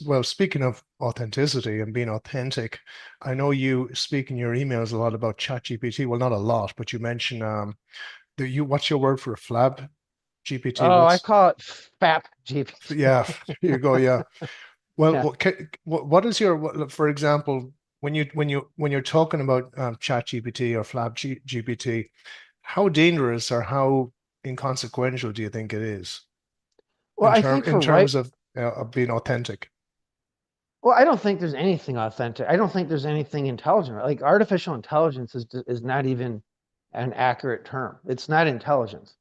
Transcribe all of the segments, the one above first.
Well, speaking of authenticity and being authentic, I know you speak in your emails a lot about ChatGPT. Well, not a lot, but you mention what's your word for a flab GPT? Oh, I What's call it FAP GPT. yeah, here you go, yeah. Well, Yeah. what is your for example, when you're talking about ChatGPT or flab GPT, how dangerous or how inconsequential do you think it is Well, I think in for right, terms of being authentic? well, I don't think there's anything authentic. I don't think there's anything intelligent. Like artificial intelligence is not even an accurate term. It's not intelligence.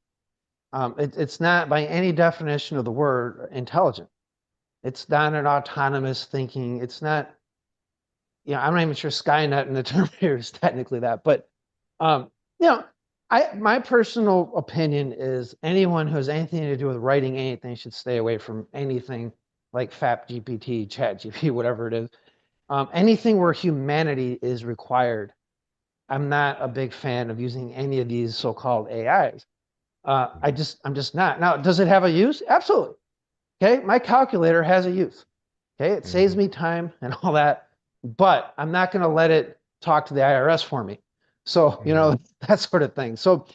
It's not by any definition of the word intelligent. It's not an autonomous thinking. It's not, I'm not even sure Skynet in the term here is technically that, but um, you know, my personal opinion is anyone who has anything to do with writing anything should stay away from anything like FAP GPT, Chat GPT, whatever it is. Anything where humanity is required. I'm not a big fan of using any of these so-called AIs. I'm just not. Now, does it have a use? Absolutely. Okay, my calculator has a use. Okay, it saves Mhm. me time and all that, but I'm not going to let it talk to the IRS for me. So, Mhm. that sort of thing. So,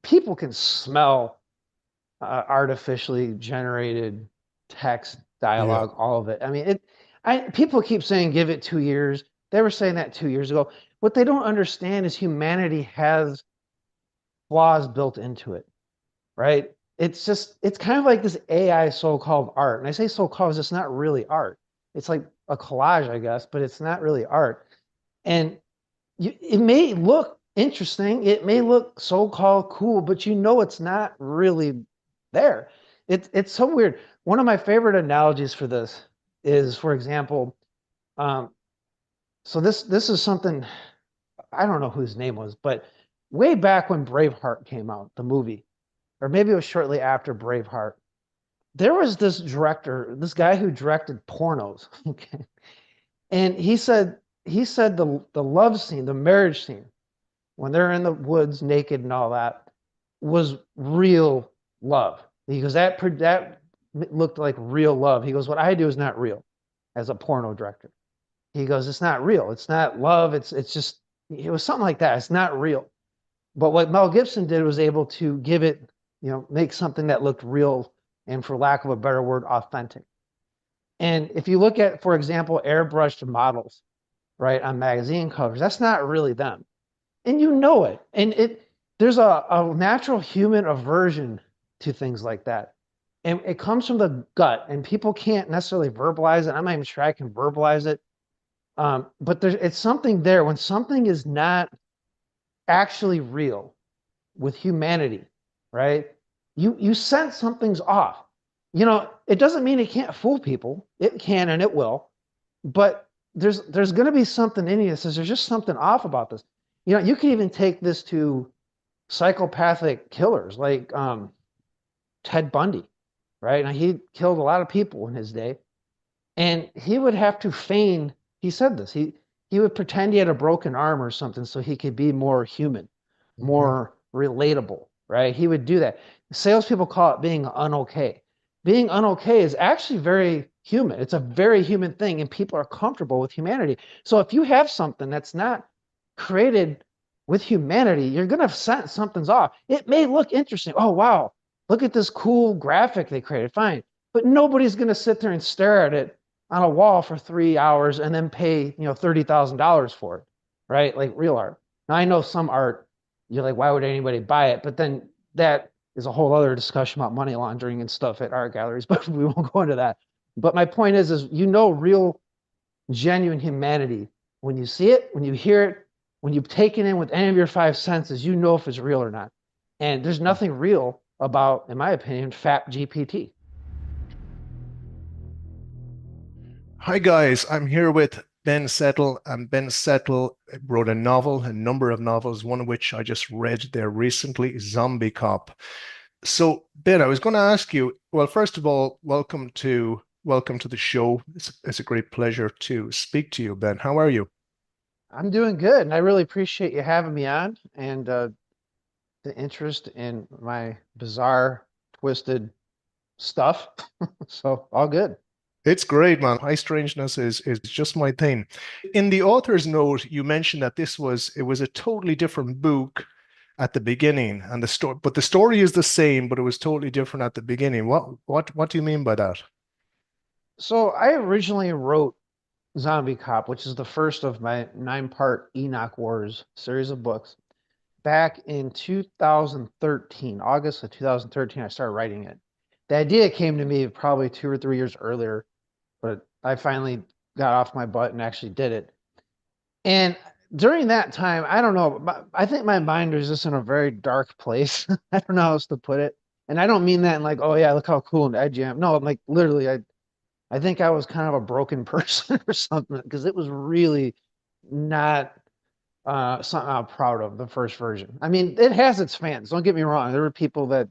people can smell artificially generated text, Yeah. dialogue, all of it. I mean, people keep saying give it 2 years. They were saying that 2 years ago. What they don't understand is humanity has flaws built into it, right? It's kind of like this AI so-called art. And I say so-called because it's not really art. It's like a collage, I guess, but it's not really art. And it may look interesting, it may look so-called cool, but it's not really there. It's so weird. One of my favorite analogies for this is, for example, um, so this is something I don't know whose name was, but way back when Braveheart came out, the movie, or maybe it was shortly after Braveheart, there was this director, this guy who directed pornos. Okay. And he said the love scene, the marriage scene, when they're in the woods naked and all that, was real love. He goes, that looked like real love. He goes, what I do is not real as a porno director. He goes, it's not real. It's not love. It's just it was something like that. It's not real. But what Mel Gibson did was able to give it, make something that looked real and, for lack of a better word, authentic. And if you look at, for example, airbrushed models, right, on magazine covers, that's not really them. And you know it. And there's a natural human aversion to things like that. And it comes from the gut, and people can't necessarily verbalize it. I'm not even sure I can verbalize it. But it's something there when something is not actually real with humanity, right? You sense something's off. It doesn't mean it can't fool people. It can and it will, but there's going to be something in you that says there's just something off about this. You can even take this to psychopathic killers like Ted Bundy, right? Now he killed a lot of people in his day, and he would have to feign. He said this. He would pretend he had a broken arm or something so he could be more human, Mhm. more relatable, right? He would do that. Salespeople call it being unokay. Being unokay is actually very human. It's a very human thing, and people are comfortable with humanity. So if you have something that's not created with humanity, you're gonna sense something's off. It may look interesting. Oh wow, look at this cool graphic they created. Fine, but nobody's gonna sit there and stare at it on a wall for 3 hours and then pay $30,000 for it, right? Like real art. Now I know some art, you're like, why would anybody buy it? But then that is a whole other discussion about money laundering and stuff at art galleries, but we won't go into that. But my point is real, genuine humanity when you see it, when you hear it, when you take it in with any of your five senses. You know if it's real or not. And there's nothing real about, in my opinion, FAP GPT. Hi guys, I'm here with Ben Settle, and Ben Settle wrote a novel, a number of novels, one of which I just read there recently, Zombie Cop. So, Ben, I was going to ask you, well, first of all, welcome to the show. It's a great pleasure to speak to you, Ben. How are you? I'm doing good, and I really appreciate you having me on and the interest in my bizarre, twisted stuff. So, all good. It's great, man. High strangeness is just my thing. In the author's note, you mentioned that it was a totally different book at the beginning, and the story, but the story is the same, but it was totally different at the beginning. What do you mean by that? So I originally wrote Zombie Cop, which is the first of my 9-part Enoch Wars series of books. Back in 2013, August of 2013, I started writing it. The idea came to me probably 2 or 3 years earlier, but I finally got off my butt and actually did it. And during that time, I don't know, I think my mind was just in a very dark place. I don't know how else to put it. And I don't mean that in like, oh yeah, look how cool and edgy I am. No, I'm like literally, I think I was kind of a broken person or something because it was really not something I'm proud of, the first version. I mean, it has its fans. Don't get me wrong. There were people that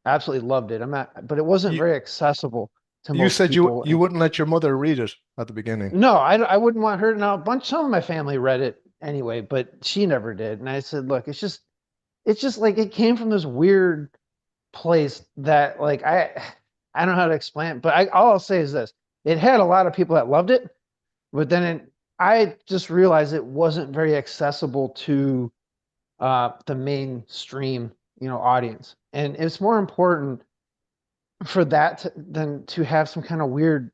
absolutely loved it. I'm not, but it wasn't You very accessible to you most said people. you And wouldn't let your mother read it at the beginning. no, I wouldn't want her. Now, some of my family read it anyway, but she never did. And I said, look, it's just like it came from this weird place that like I don't know how to explain it, but all I'll say is this: it had a lot of people that loved it, but then I just realized it wasn't very accessible to the mainstream, audience, and it's more important for that than to have some kind of weird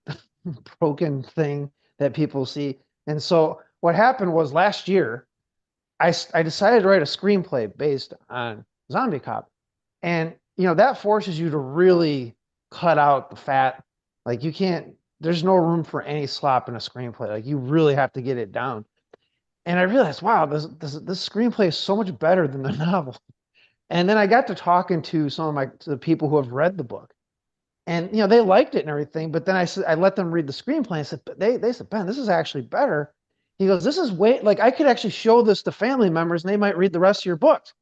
broken thing that people see. And so what happened was last year, I decided to write a screenplay based on Zombie Cop. And, that forces you to really cut out the fat. Like, you can't, there's no room for any slop in a screenplay. Like, you really have to get it down. And I realized, wow, this screenplay is so much better than the novel. And then I got to talking to some of to the people who have read the book, and they liked it and everything. But then I let them read the screenplay. I said, but they said, Ben, this is actually better. He goes, this is way like I could actually show this to family members and they might read the rest of your books.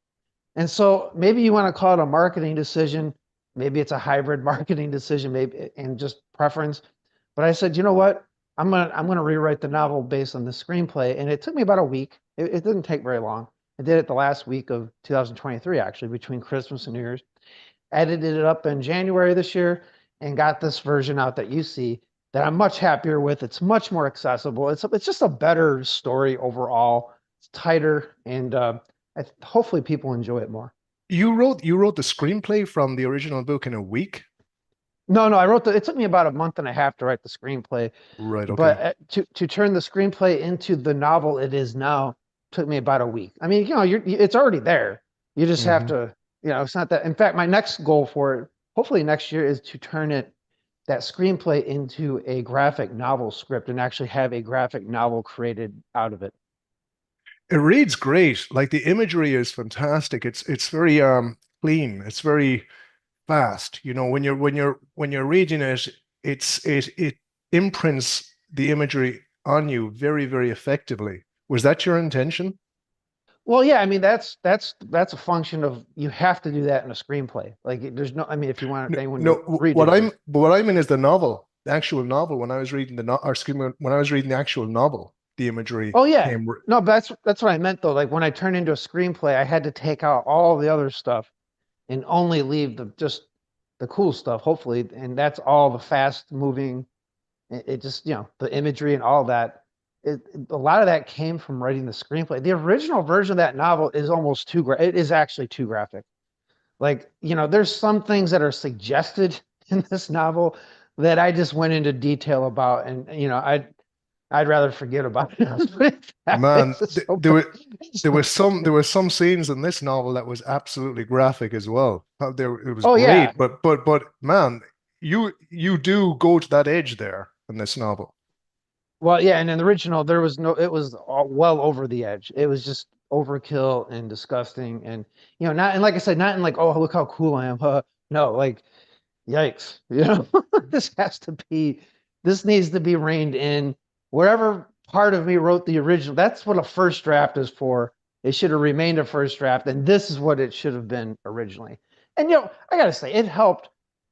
And so maybe you want to call it a marketing decision. Maybe it's a hybrid marketing decision, maybe and just preference. But I said, you know what? I'm gonna rewrite the novel based on the screenplay. And it took me about a week. It didn't take very long. I did it the last week of 2023, actually, between Christmas and New Year's. Edited it up in January this year and got this version out that you see that I'm much happier with. It's much more accessible. It's just a better story overall. It's tighter and hopefully people enjoy it more. You wrote the screenplay from the original book in a week? No, no, it took me about a month and a half to write the screenplay, Right, okay. but to turn the screenplay into the novel it is now took me about a week. I mean, it's already there. You just have Hmm. to, it's not that. In fact, my next goal for it, hopefully next year, is to turn that screenplay into a graphic novel script and actually have a graphic novel created out of it. It reads great. Like the imagery is fantastic. It's very clean. It's very fast. When you're reading it, it imprints the imagery on you very, very effectively. Was that your intention? Well, yeah, I mean that's a function of you have to do that in a screenplay. Like there's no, I mean, if you want No, anyone no. to read What it, I'm what I mean is the novel, the actual novel. When I was reading the no, or excuse me, when I was reading the actual novel, the imagery oh yeah, came. no, but that's what I meant though. Like when I turned into a screenplay, I had to take out all the other stuff and only leave just the cool stuff, hopefully, and that's all the fast moving. It just the imagery and all that. A lot of that came from writing the screenplay. The original version of that novel is almost it is actually too graphic. Like, there's some things that are suggested in this novel that I just went into detail about, and I'd rather forget about it. Let's put it that way. Man, It's just so there bad. were there were some scenes in this novel that was absolutely graphic as well. There it was Oh yeah. great, but man, you do go to that edge there in this novel. Well, yeah, and in the original, there was no. It was well over the edge. It was just overkill and disgusting, and not. And like I said, not in like, oh, look how cool I am. Huh? No, like, yikes. This has to be. This needs to be reined in. Wherever part of me wrote the original, that's what a first draft is for. It should have remained a first draft, and this is what it should have been originally. And I gotta say, it helped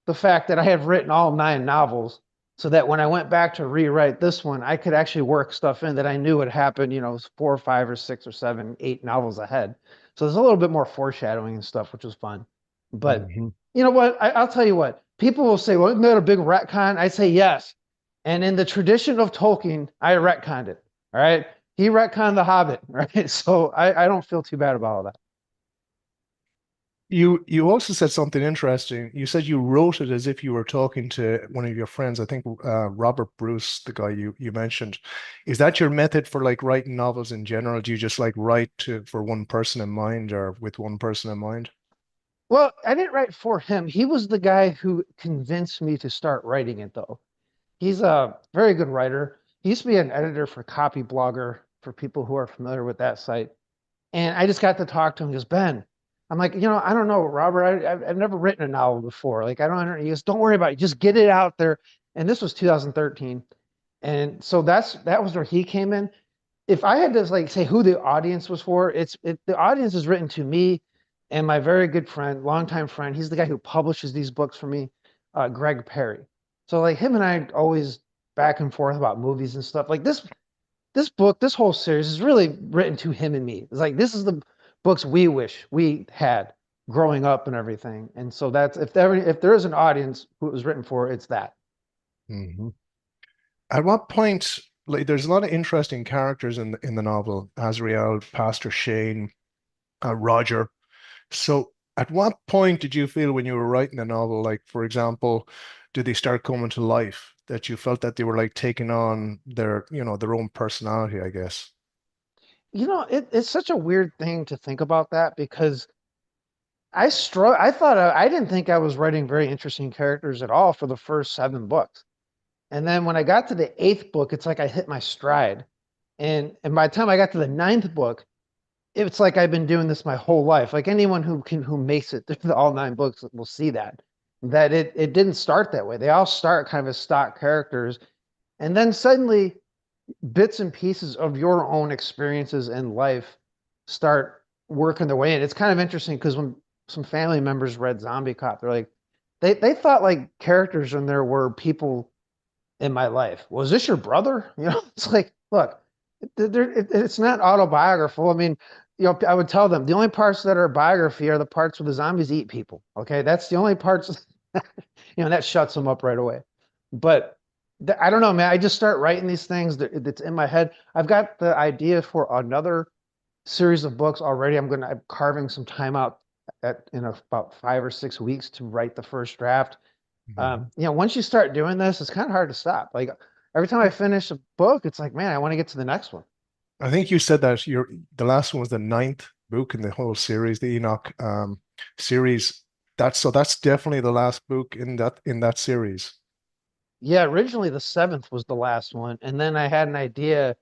the fact that I have written all 9 novels so that when I went back to rewrite this one, I could actually work stuff in that I knew would happen, 4 or 5 or 6 or 7, 8 novels ahead. So there's a little bit more foreshadowing and stuff, which was fun. But Hmm. you know what? I'll tell you what. People will say, well, isn't that a big retcon? I say yes. And in the tradition of Tolkien, I retconned it. All right. He retconned The Hobbit, right? So I don't feel too bad about all that. You also said something interesting. You said you wrote it as if you were talking to one of your friends. I think Robert Bruce, the guy you mentioned. Is that your method for like writing novels in general? Do you just like write to for one person in mind or with one person in mind? Well, I didn't write for him. He was the guy who convinced me to start writing it, though. He's a very good writer. He used to be an editor for Copy Blogger for people who are familiar with that site. And I just got to talk to him. He goes, Ben, I'm like, I don't know, Robert. I've never written a novel before. Like, I don't know. He goes, don't worry about it. Just get it out there. And this was 2013. And so that was where he came in. If I had to like say who the audience was for, the audience is written to me and my very good friend, longtime friend. He's the guy who publishes these books for me, Greg Perry. So like him and I always back and forth about movies and stuff. Like this book, this whole series is really written to him and me. It's like this is the books we wish we had growing up and everything. And so that's if there is an audience who it was written for, it's that. Hmm. At what point, like, there's a lot of interesting characters in the novel, Azrael, Pastor Shane, Roger. So, at what point did you feel when you were writing the novel, like, for example, did they start coming to life, that you felt that they were like taking on their own personality, I guess? It's such a weird thing to think about that because I thought I didn't think I was writing very interesting characters at all for the first 7 books. And then when I got to the 8th book, it's like I hit my stride. And by the time I got to the 9th book, it's like I've been doing this my whole life. Like anyone who makes it through all 9 books will see that it didn't start that way. They all start kind of as stock characters, and then suddenly bits and pieces of your own experiences in life start working their way in. It's kind of interesting because when some family members read Zombie Cop, they're like, they thought like characters in there were people in my life. Was this your brother? It's like, look, it's not autobiographical. I mean, I would tell them the only parts that are biography are the parts where the zombies eat people. Okay, that's the only parts. That shuts them up right away. But I don't know, man. I just start writing these things that's in my head. I've got the idea for another series of books already. I'm carving some time out in about 5 or 6 weeks to write the first draft. Mhm. Once you start doing this, it's kind of hard to stop. Like every time I finish a book, it's like, man, I want to get to the next one. I think you said that the last one was the ninth book in the whole series, the Enoch series. That's definitely the last book in that series. Yeah, originally the 7th was the last one, and then I had an idea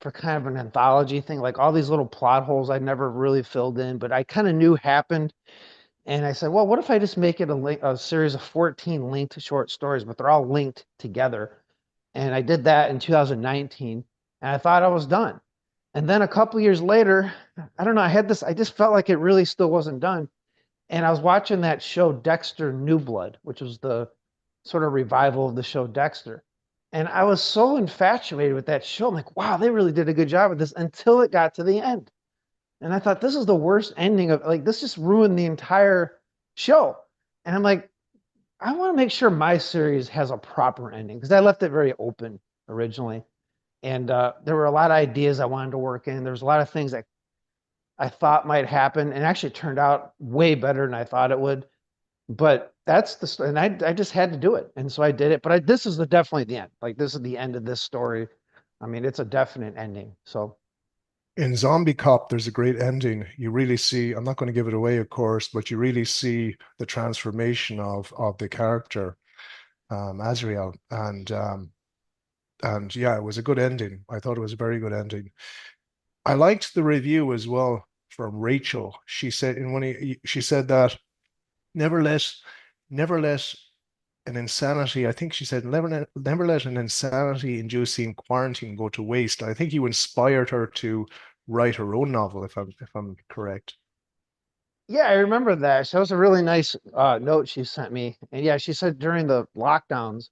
for kind of an anthology thing, like all these little plot holes I never really filled in, but I kind of knew happened. And I said, well, what if I just make it a series of 14 linked short stories, but they're all linked together. And I did that in 2019, and I thought I was done. And then a couple years later, I don't know, I just felt like it really still wasn't done. And I was watching that show Dexter New Blood, which was the sort of revival of the show Dexter. And I was so infatuated with that show. I'm like, wow, they really did a good job with this until it got to the end. And I thought this is the worst ending of like this just ruined the entire show. And I'm like, I want to make sure my series has a proper ending because I left it very open originally. And there were a lot of ideas I wanted to work in. There was a lot of things that I thought might happen, and actually it turned out way better than I thought it would. But that's and I just had to do it, and so I did it. But this is definitely the end. Like this is the end of this story. I mean, it's a definite ending. So In Zombie Cop, there's a great ending. You really see, I'm not going to give it away, of course, but you really see the transformation of the character, Azrael. And yeah, it was a good ending. I thought it was a very good ending. I liked the review as well from Rachel. She said she said that never let never let an insanity, I think she said, never let an insanity inducing quarantine go to waste. I think you inspired her to write her own novel, if I'm correct. yeah, I remember that. So that was a really nice note she sent me. And yeah, she said during the lockdowns,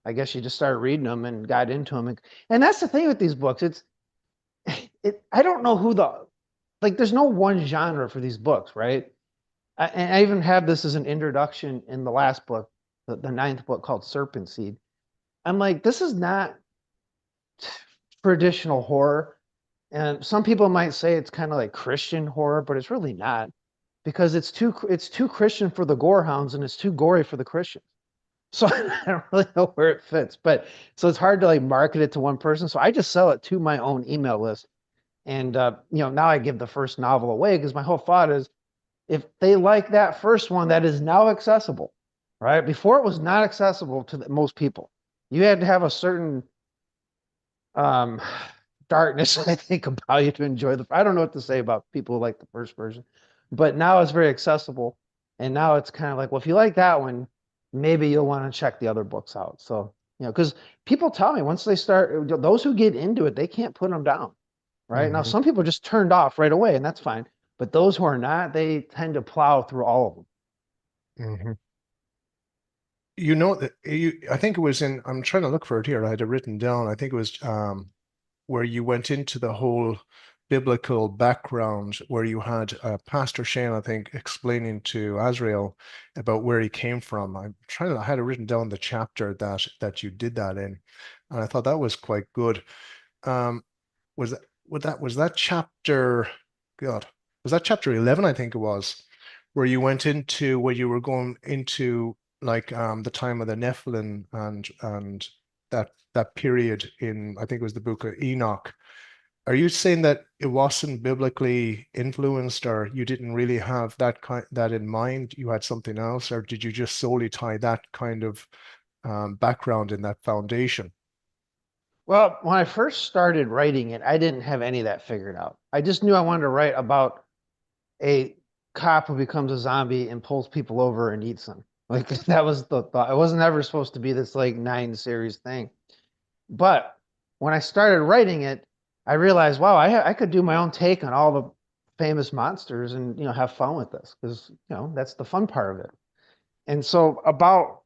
I guess she just started reading them and got into them. And that's the thing with these books. I don't know who like, there's no one genre for these books, right? And I even have this as an introduction in the last book, the 9th book called Serpent Seed. I'm like, this is not traditional horror. And some people might say it's kind of like Christian horror, but it's really not because it's too Christian for the gore hounds and it's too gory for the Christians. So I don't really know where it fits, but so it's hard to like market it to one person. So I just sell it to my own email list. And now I give the first novel away because my whole thought is if they like that first one that is now accessible, right? Before it was not accessible to most people. You had to have a certain um, darkness, I think, about you to enjoy the. I don't know what to say about people who like the first version, but now it's very accessible, and now it's kind of like, well, if you like that one, maybe you'll want to check the other books out. So because people tell me once they start, those who get into it, they can't put them down. Right now, Hmm. some people just turned off right away, and that's fine. But those who are not, they tend to plow through all of them. Hmm. You know that I think it was in, I'm trying to look for it here. I had it written down. I think it was where you went into the whole biblical background, where you had Pastor Shane, I think, explaining to Azrael about where he came from. I had it written down the chapter that you did that in, and I thought that was quite good. Um, was that was that chapter? God, was that chapter 11? I think it was, where you went into where you were going into like the time of the Nephilim and that period in I think it was the book of Enoch. Are you saying that it wasn't biblically influenced, or you didn't really have that in mind? You had something else, or did you just solely tie that kind of background in that foundation? Well, when I first started writing it, I didn't have any of that figured out. I just knew I wanted to write about a cop who becomes a zombie and pulls people over and eats them. Like that was the thought. It wasn't ever supposed to be this like 9 series thing. But when I started writing it, I realized, wow, I could do my own take on all the famous monsters and have fun with this because that's the fun part of it. And so about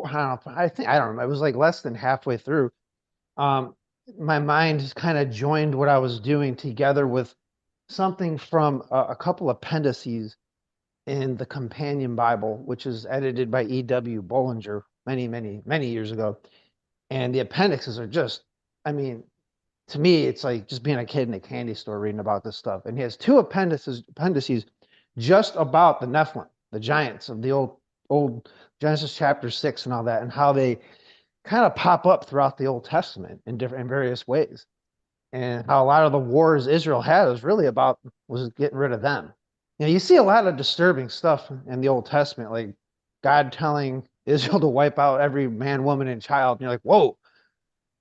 I don't know, I don't know, it was like less than halfway through. Um, my mind kind of joined what I was doing together with something from a couple appendices in the Companion Bible, which is edited by E.W. Bollinger many, many, many years ago. And the appendixes are just, I mean, to me, it's like just being a kid in a candy store reading about this stuff. And he has two appendices just about the Nephilim, the giants of the old Genesis chapter 6 and all that, and how they kind of pop up throughout the Old Testament in various ways. And how a lot of the wars Israel had was getting rid of them. You see a lot of disturbing stuff in the Old Testament, like God telling Israel to wipe out every man, woman, and child. And you're like, whoa,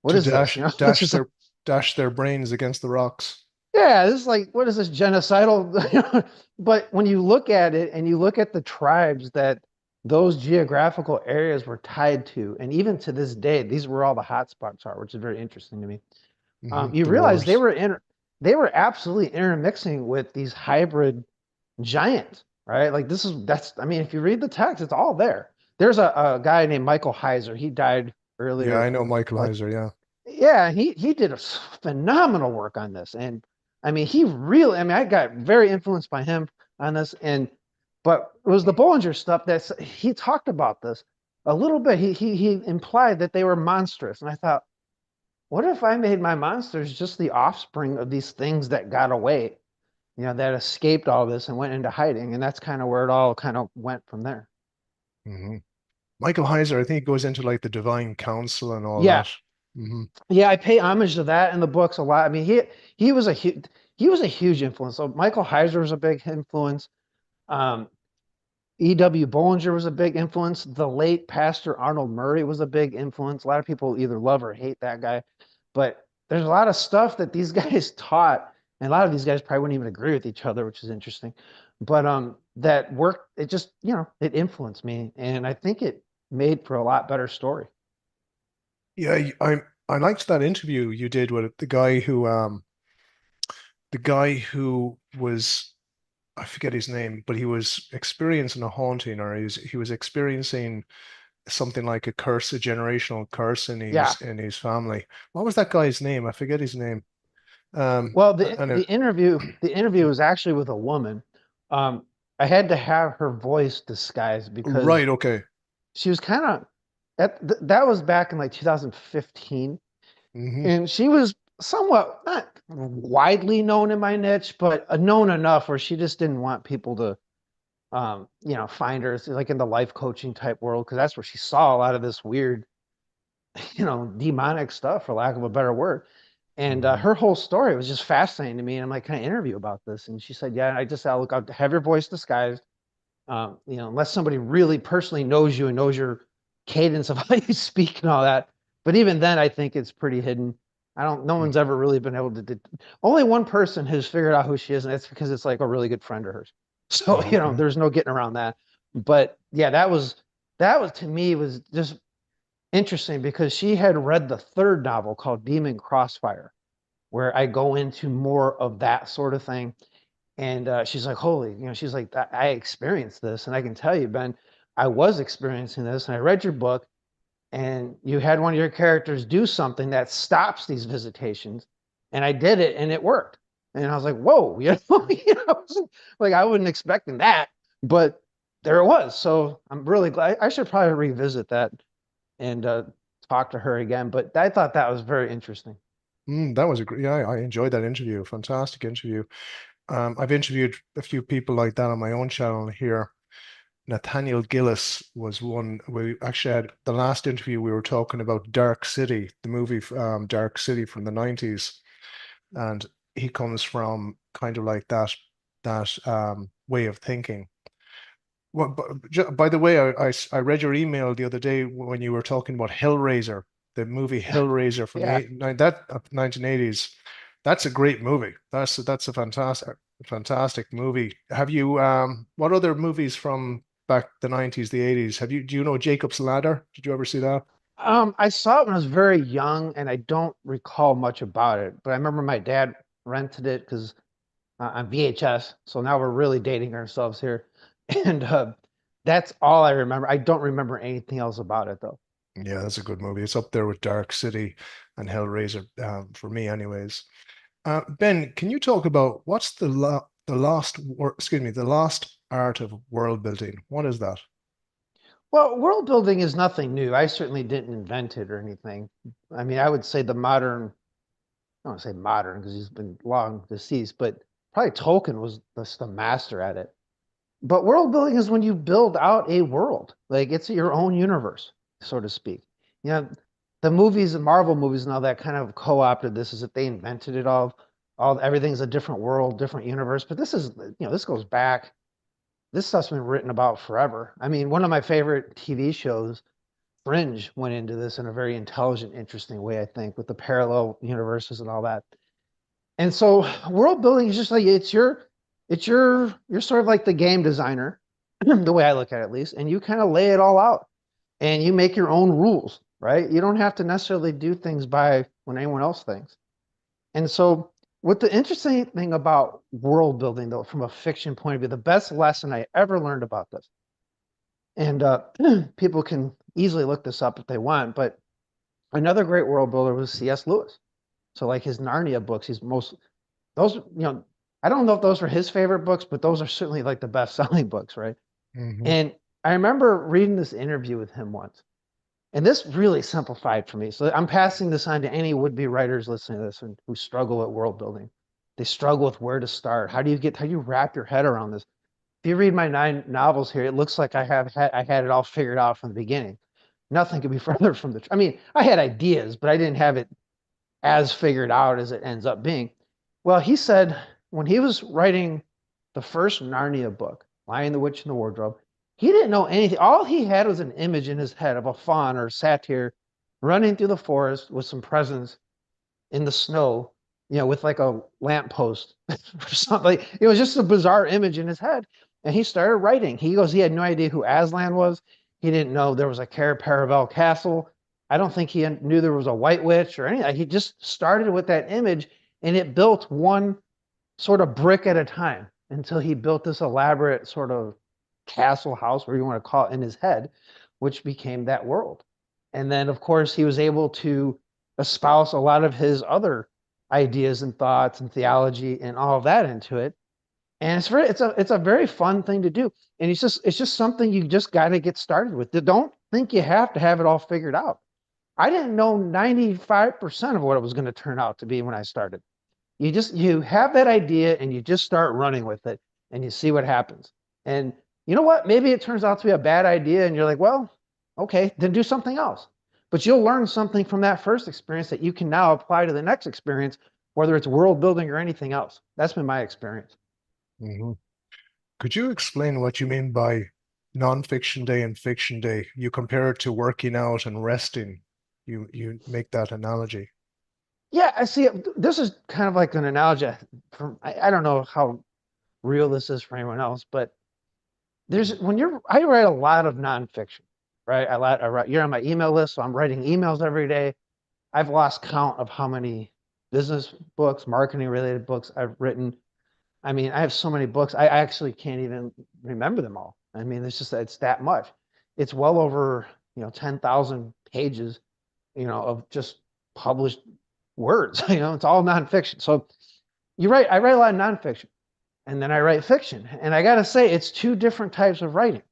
what To is this? It's dash just like, their brains against the rocks. yeah, this is like, what is this genocidal? But when you look at it and you look at the tribes that those geographical areas were tied to, and even to this day, these were all the hot spots are, which is very interesting to me. You The realize wars. they were absolutely intermixing with these hybrid giants, right? Like that's I mean, if you read the text, it's all there. There's a guy named Michael Heiser. He died Yeah, earlier, I know Michael like Heiser. Yeah. yeah, he did a phenomenal work on this, and I mean, I mean, I got very influenced by him on this, and but it was the Bollinger stuff that he talked about this a little bit. He implied that they were monstrous, and I thought, what if I made my monsters just the offspring of these things that got away, that escaped all this and went into hiding, and that's kind of where it all kind of went from there. Hmm. Michael Heiser, I think he goes into like the divine council and all Yeah, that. Hmm. yeah, I pay homage to that in the books a lot. I mean, he was a huge influence. So Michael Heiser was a big influence. Um, E.W. Bollinger was a big influence. The late Pastor Arnold Murray was a big influence. A lot of people either love or hate that guy, but there's a lot of stuff that these guys taught, and a lot of these guys probably wouldn't even agree with each other, which is interesting. But that work, it just it influenced me, and I think it made for a lot better story. Yeah, I liked that interview you did with the guy who was, I forget his name, but he was experiencing a haunting, or he was experiencing something like a curse, a generational curse Yeah. in his family. What was that guy's name? I forget his name. Well, And the interview was actually with a woman. I had to have her voice disguised because right, okay. she was kind of that was back in like 2015, Hmm. and she was somewhat not widely known in my niche, but known enough where she just didn't want people to, find her like in the life coaching type world because that's where she saw a lot of this weird, demonic stuff, for lack of a better word. And Hmm. her whole story was just fascinating to me. And I'm like, can I interview about this? And she said, yeah. And I just said, look, I'll have your voice disguised. Unless somebody really personally knows you and knows your cadence of how you speak and all that. But even then, I think it's pretty hidden. No one's ever really been able to, only one person has figured out who she is, and that's because it's like a really good friend of hers. So, Oh, okay. there's no getting around that. But yeah, that was to me was just interesting because she had read the third novel called Demon Crossfire, where I go into more of that sort of thing. And she's like, holy, she's like, I experienced this. And I can tell you, Ben, I was experiencing this. And I read your book, and you had one of your characters do something that stops these visitations. And I did it, and it worked. And I was like, whoa, like I wasn't expecting that. But there it was. So I'm really glad. I should probably revisit that and talk to her again. But I thought that was very interesting. That was a great, yeah, I enjoyed that interview. Fantastic interview. I've interviewed a few people like that on my own channel here. Nathaniel Gillis was one. We actually had the last interview. We were talking about Dark City, the movie Dark City from the 90s, and he comes from kind of like that way of thinking. Well, by the way, I read your email the other day when you were talking about Hellraiser, the movie Hellraiser from the Yeah. that 1980s. That's a great movie. That's a fantastic movie. Have you what other movies from back the 90s, the 80s? Do you know Jacob's Ladder? Did you ever see that? I saw it when I was very young, and I don't recall much about it. But I remember my dad rented it because on VHS. So now we're really dating ourselves here, and that's all I remember. I don't remember anything else about it though. Yeah, that's a good movie. It's up there with Dark City and Hellraiser, for me, anyways. Ben, can you talk about what's the lost art of world building? What is that? Well, world building is nothing new. I certainly didn't invent it or anything. I mean, I would say I don't want to say modern because he's been long deceased, but probably Tolkien was the master at it. But world building is when you build out a world, like it's your own universe, so to speak. You know, the movies and Marvel movies and all that kind of co-opted this as if they invented it all. All everything's a different world, different universe. But this is, this goes back. This stuff's been written about forever. I mean, one of my favorite TV shows, Fringe, went into this in a very intelligent, interesting way, I think, with the parallel universes and all that. And so world building is just like you're sort of like the game designer, the way I look at it at least, and you kind of lay it all out and you make your own rules, right? You don't have to necessarily do things by when anyone else thinks. And so what the interesting thing about world building though, from a fiction point of view, the best lesson I ever learned about this, and people can easily look this up if they want, but another great world builder was C.S. Lewis. So like his Narnia books, he's most those, I don't know if those were his favorite books, but those are certainly like the best selling books, right? Hmm. And I remember reading this interview with him once, and this really simplified for me. So I'm passing this on to any would-be writers listening to this and who struggle at world building. They struggle with where to start. How do you wrap your head around this? If you read my 9 novels here, it looks like I had it all figured out from the beginning. Nothing could be further from the. I mean, I had ideas, but I didn't have it as figured out as it ends up being. Well, he said when he was writing the first Narnia book, Lion, the Witch, and the Wardrobe, he didn't know anything. All he had was an image in his head of a faun or satyr running through the forest with some presents in the snow, with like a lamppost or something. It was just a bizarre image in his head. And he started writing. He goes, he had no idea who Aslan was. He didn't know there was a Cair Paravel castle. I don't think he knew there was a White Witch or anything. He just started with that image and it built one sort of brick at a time until he built this elaborate sort of castle house, whatever you want to call it, in his head, which became that world. And then, of course, he was able to espouse a lot of his other ideas and thoughts and theology and all of that into it. And it's a very fun thing to do. And it's just something you just got to get started with. Don't think you have to have it all figured out. I didn't know 95% of what it was going to turn out to be when I started. You have that idea and you just start running with it and you see what happens. And you know what? Maybe it turns out to be a bad idea and you're like, well, okay, then do something else. But you'll learn something from that first experience that you can now apply to the next experience, whether it's world building or anything else. That's been my experience. Hmm. Could you explain what you mean by non-fiction day and fiction day? You compare it to working out and resting. You make that analogy. Yeah, I see. This is kind of like an analogy from, I don't know how real this is for anyone else, but I write a lot of nonfiction, right? I write, you're on my email list, so I'm writing emails every day. I've lost count of how many business books, marketing related books I've written. I mean, I have so many books, I actually can't even remember them all. I mean, it's that much. It's well over, 10,000 pages, of just published words. It's all nonfiction. So I write a lot of nonfiction and then I write fiction. And I got to say, it's two different types of writing.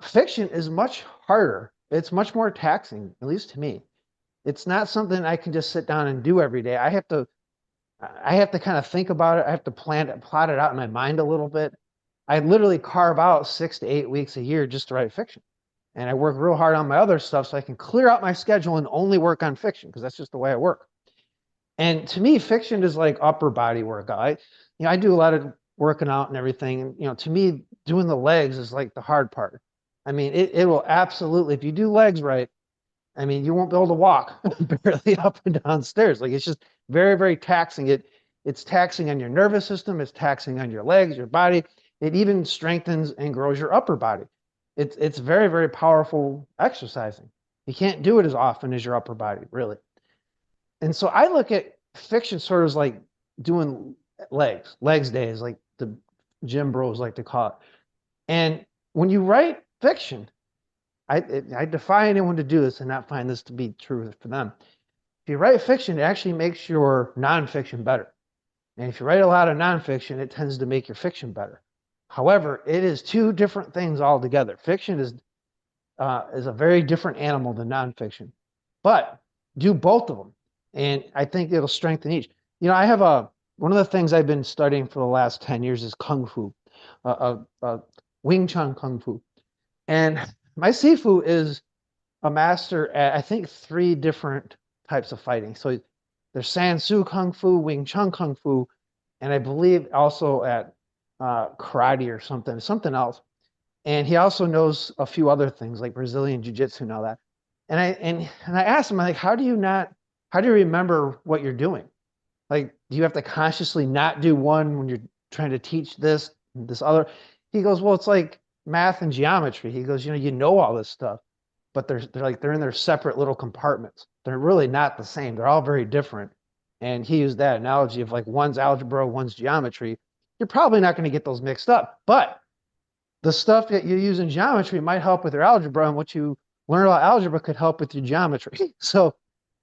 Fiction is much harder. It's much more taxing, at least to me. It's not something I can just sit down and do every day. I have to kind of think about it. I have to plot it out in my mind a little bit. I literally carve out 6 to 8 weeks a year just to write fiction. And I work real hard on my other stuff so I can clear out my schedule and only work on fiction because that's just the way I work. And to me, fiction is like upper body workout. I do a lot of working out and everything. And, to me, doing the legs is like the hard part. I mean, it will absolutely, if you do legs right, I mean, you won't be able to walk barely up and down stairs. Like it's just very, very taxing. It's taxing on your nervous system. It's taxing on your legs, your body. It even strengthens and grows your upper body. It's very, very powerful exercising. You can't do it as often as your upper body, really. And so I look at fiction sort of as like doing legs days, like the gym bros like to call it. And when you write fiction, I defy anyone to do this and not find this to be true for them. If you write fiction, it actually makes your nonfiction better. And if you write a lot of nonfiction, it tends to make your fiction better. However, it is two different things altogether. Fiction is a very different animal than nonfiction, but do both of them, and I think it'll strengthen each. I have one of the things I've been studying for the last 10 years is kung fu, Wing Chun kung fu, and my Sifu is a master at I think three different types of fighting. So there's Sansu Kung Fu, Wing Chun Kung Fu, and I believe also at karate or something else. And he also knows a few other things like Brazilian Jiu-Jitsu and all that. And I asked him, like, how do you remember what you're doing? Like, do you have to consciously not do one when you're trying to teach this other? He goes, well, it's like math and geometry. He goes, you know all this stuff, but they're in their separate little compartments. They're really not the same. They're all very different. And he used that analogy of like one's algebra, one's geometry. You're probably not going to get those mixed up, but the stuff that you use in geometry might help with your algebra, and what you learn about algebra could help with your geometry. So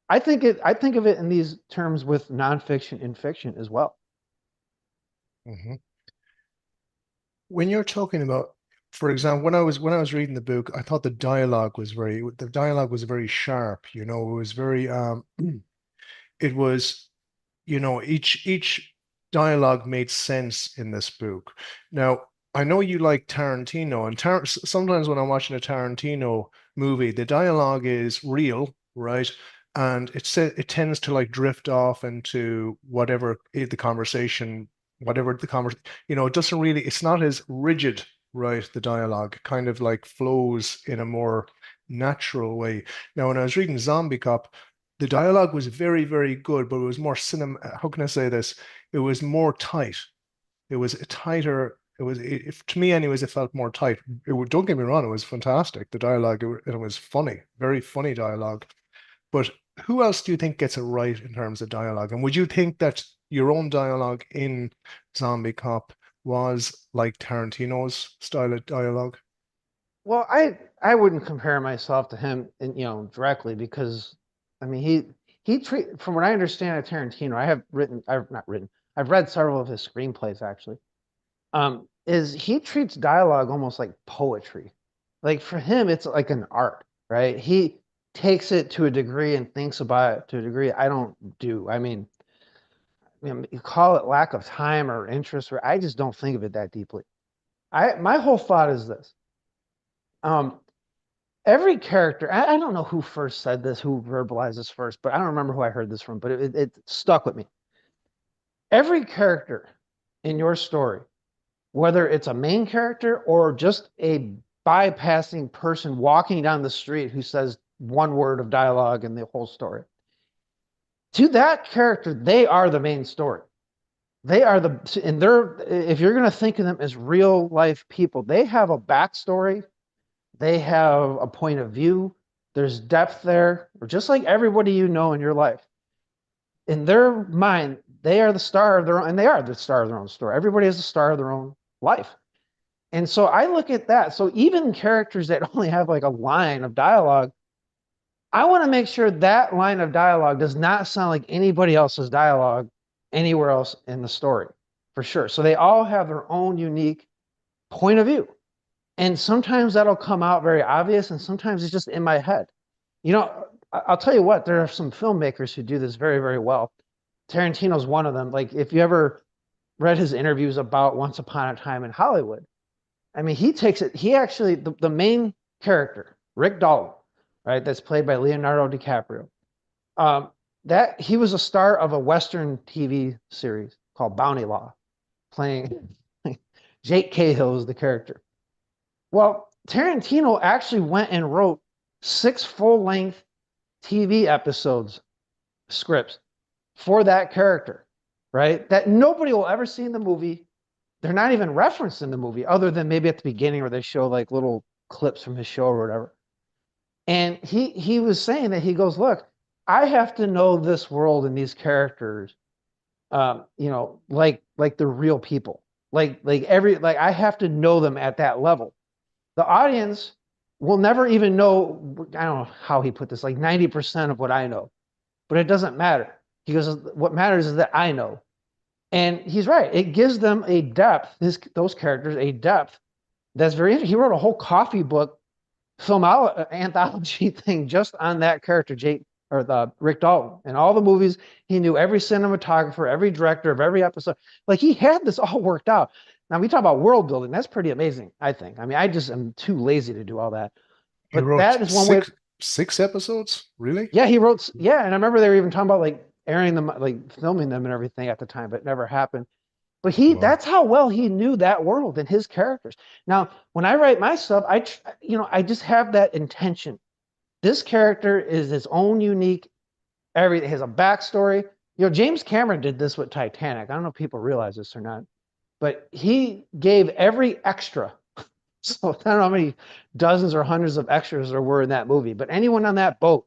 I think of it in these terms with nonfiction and fiction as well. Hmm. When you're talking about, for example, when I was reading the book, I thought the dialogue was very sharp. It was very it was each dialogue made sense in this book. Now, I know you like Tarantino, and sometimes when I'm watching a Tarantino movie, the dialogue is real, right? And it tends to like drift off into whatever the conversation, it doesn't really, it's not as rigid, right? The dialogue kind of like flows in a more natural way. Now, when I was reading Zombie Cop, the dialogue was very, very good, but it was more how can I say this? It was more tight. It was a tighter. To me, anyways, it felt more tight. Don't get me wrong, it was fantastic. The dialogue, it was funny, very funny dialogue. But who else do you think gets it right in terms of dialogue? And would you think that your own dialogue in Zombie Cop was like Tarantino's style of dialogue? Well, I wouldn't compare myself to him, directly because, I mean, from what I understand of Tarantino, I've not written, I've read several of his screenplays actually. Is he treats dialogue almost like poetry. Like for him, it's like an art, right? He takes it to a degree and thinks about it to a degree I don't do. You call it lack of time or interest, or I just don't think of it that deeply. My whole thought is this. Um, every character, I don't know who first said this, who verbalized this first, but I don't remember who I heard this from, but it stuck with me. Every character in your story, whether it's a main character or just a bypassing person walking down the street who says one word of dialogue in the whole story, to that character, they are the main story. They are and they're, if you're going to think of them as real life people, they have a backstory, they have a point of view, there's depth there, or just like everybody you know in your life. In their mind, they are the star of their own, and they are the star of their own story. Everybody is the star of their own life. And so I look at that. So even characters that only have like a line of dialogue, I want to make sure that line of dialogue does not sound like anybody else's dialogue anywhere else in the story, for sure. So they all have their own unique point of view. And sometimes that'll come out very obvious, and sometimes it's just in my head. You know, I'll tell you what, there are some filmmakers who do this very, very well. Tarantino's one of them. Like, if you ever read his interviews about Once Upon a Time in Hollywood, I mean, he takes it, he actually, the main character, Rick Dalton, right, that's played by Leonardo DiCaprio, um, that he was a star of a Western TV series called Bounty Law, playing Jake Cahill is the character. Well, Tarantino actually went and wrote 6 full-length TV episodes, scripts for that character, right? That nobody will ever see in the movie. They're not even referenced in the movie, other than maybe at the beginning where they show like little clips from his show or whatever. And he was saying that he goes, look, I have to know this world and these characters, like they're real people, like I have to know them at that level. The audience will never even know. I don't know how he put this, like 90% of what I know, but it doesn't matter. He goes, what matters is that I know. And he's right. It gives them a depth, those characters, a depth that's very interesting. He wrote a whole coffee book film anthology thing just on that character, Jake, or the Rick Dalton. And all the movies, he knew every cinematographer, every director of every episode. Like, he had this all worked out. Now we talk about world building. That's pretty amazing, I think. I mean, I just am too lazy to do all that. He But wrote that is one way. six episodes, really? Yeah, he wrote. Yeah, and I remember they were even talking about like airing them, like filming them and everything at the time, but it never happened. But Wow. that's how well he knew that world and his characters. Now, when I write my stuff, I just have that intention. This character is his own unique, everything has a backstory. You know, James Cameron did this with Titanic. I don't know if people realize this or not, but he gave every extra. So I don't know how many dozens or hundreds of extras there were in that movie, but anyone on that boat,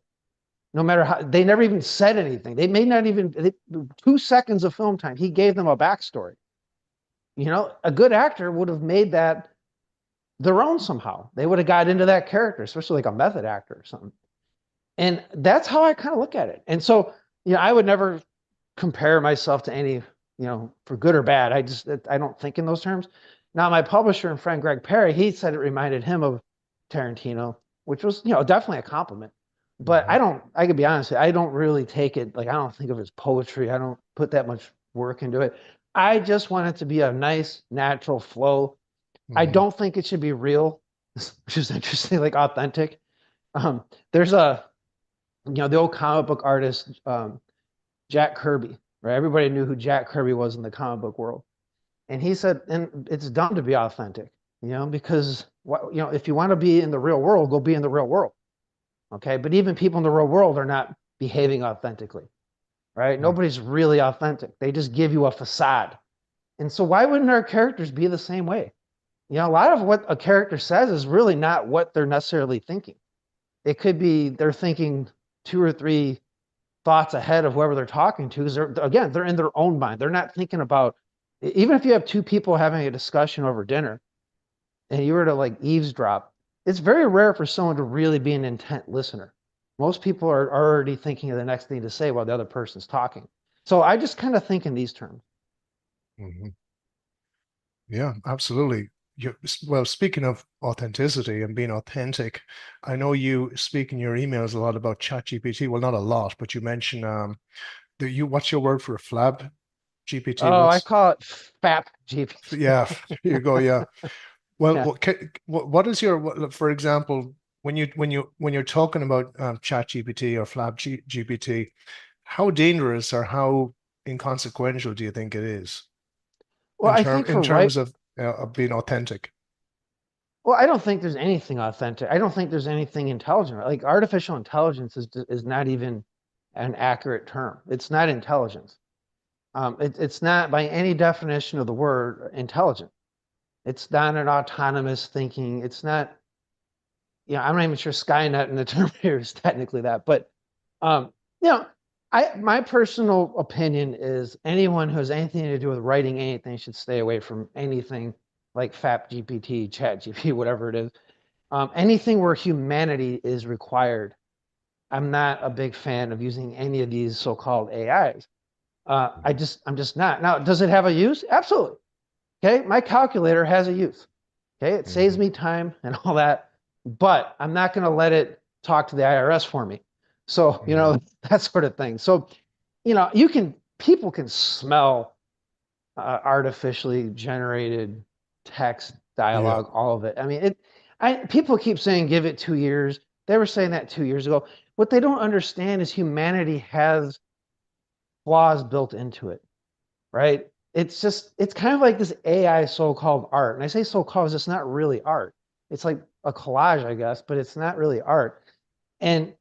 no matter how, they never even said anything. They may not even 2 seconds of film time. He gave them a backstory. You know, a good actor would have made that their own somehow. They would have got into that character, especially like a method actor or something. And that's how I kind of look at it. And so, I would never compare myself to any, for good or bad. I don't think in those terms. Now, my publisher and friend Greg Perry, he said it reminded him of Tarantino, which was, definitely a compliment. But Mhm. I could be honest, I don't really take it, like, I don't think of it as poetry. I don't put that much work into it. I just want it to be a nice, natural flow. I Mhm. don't think it should be real, which is interesting, like authentic. There's the old comic book artist, Jack Kirby, right? Everybody knew who Jack Kirby was in the comic book world. And he said, and it's dumb to be authentic, because if you want to be in the real world, go be in the real world. Okay. But even people in the real world are not behaving authentically, right? Mhm. Nobody's really authentic. They just give you a facade. And so why wouldn't our characters be the same way? A lot of what a character says is really not what they're necessarily thinking. It could be they're thinking 2 or 3 thoughts ahead of whoever they're talking to. Because they're in their own mind. They're not thinking about, even if you have 2 people having a discussion over dinner and you were to like eavesdrop, it's very rare for someone to really be an intent listener. Most people are already thinking of the next thing to say while the other person's talking. So I just kind of think in these terms. Mhm. Yeah, absolutely. well, speaking of authenticity and being authentic, I know you speak in your emails a lot about ChatGPT. Well, not a lot, but you mention what's your word for a flab GPT? Oh, I call it FAP Yeah, GPT. here you go. Yeah. Well, Yeah. what is for example, when you're talking about ChatGPT or Flab GPT, how dangerous or how inconsequential do you think it is Well, I think in for right, terms of being authentic? well, I don't think there's anything authentic. I don't think there's anything intelligent. Like artificial intelligence is not even an accurate term. It's not intelligence. It's not by any definition of the word intelligent. It's not an autonomous thinking. It's not, I'm not even sure Skynet in the Terminator is technically that, but um, you know, my personal opinion is anyone who has anything to do with writing anything should stay away from anything like FAP GPT, Chat GPT, whatever it is. Anything where humanity is required. I'm not a big fan of using any of these so-called AIs. I'm just not. Now, does it have a use? Absolutely. Okay, my calculator has a use. Okay, it saves Mhm. me time and all that, but I'm not going to let it talk to the IRS for me. So, Mhm. that sort of thing. So, people can smell artificially generated text, Yeah. dialogue, all of it. I mean, people keep saying give it 2 years. They were saying that 2 years ago. What they don't understand is humanity has flaws built into it, right? It's kind of like this AI so-called art. And I say so-called because it's not really art. It's like a collage, I guess, but it's not really art. And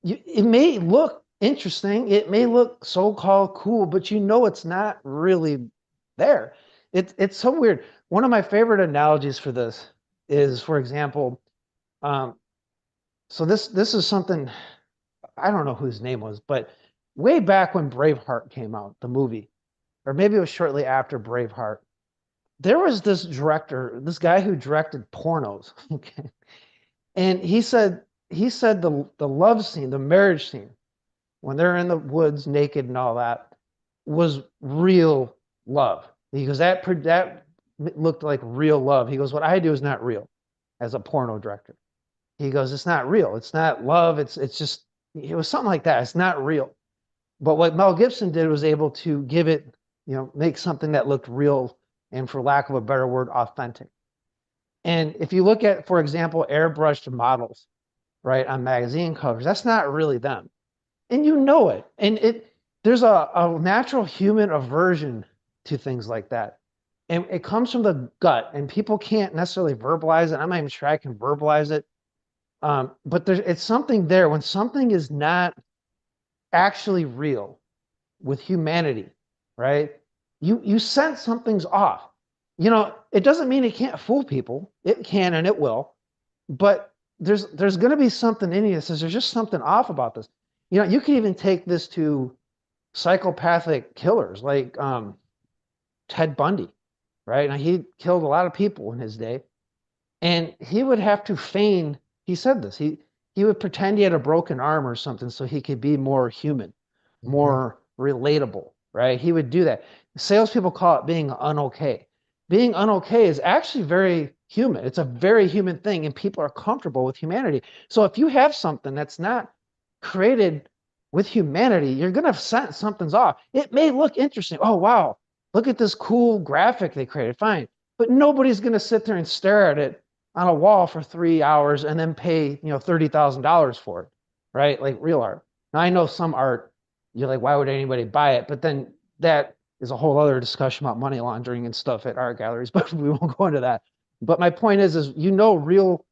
it may look interesting, it may look so-called cool, but it's not really there. It's so weird. One of my favorite analogies for this is, for example, um, so this is something I don't know whose name was, but way back when Braveheart came out, the movie, or maybe it was shortly after Braveheart, there was this director, this guy who directed pornos. Okay. And he said the love scene, the marriage scene, when they're in the woods naked and all that, was real love. He goes, that looked like real love. He goes, what I do is not real as a porno director. He goes, it's not real. It's not love. It's just it was something like that. It's not real. But what Mel Gibson did was able to give it, make something that looked real and, for lack of a better word, authentic. And if you look at, for example, airbrushed models, right, on magazine covers, that's not really them. And you know it. And there's a natural human aversion to things like that. And it comes from the gut, and people can't necessarily verbalize it. I'm not even sure I can verbalize it. But it's something there when something is not actually real with humanity, right? You sense something's off. It doesn't mean it can't fool people. It can and it will, but there's going to be something in you that says there's just something off about this. You can even take this to psychopathic killers like Ted Bundy, right? Now he killed a lot of people in his day, and he would have to feign. He said this. He would pretend he had a broken arm or something so he could be more human, Mhm. more relatable, right? He would do that. Salespeople call it being unokay. Being unokay is actually very human. It's a very human thing, and people are comfortable with humanity. So if you have something that's not created with humanity, you're gonna sense something's off. It may look interesting. Oh wow, look at this cool graphic they created. Fine, but nobody's gonna sit there and stare at it on a wall for 3 hours and then pay $30,000 for it, right? Like real art. Now I know some art, you're like, why would anybody buy it? But then that is a whole other discussion about money laundering and stuff at art galleries, but we won't go into that. But my point is real,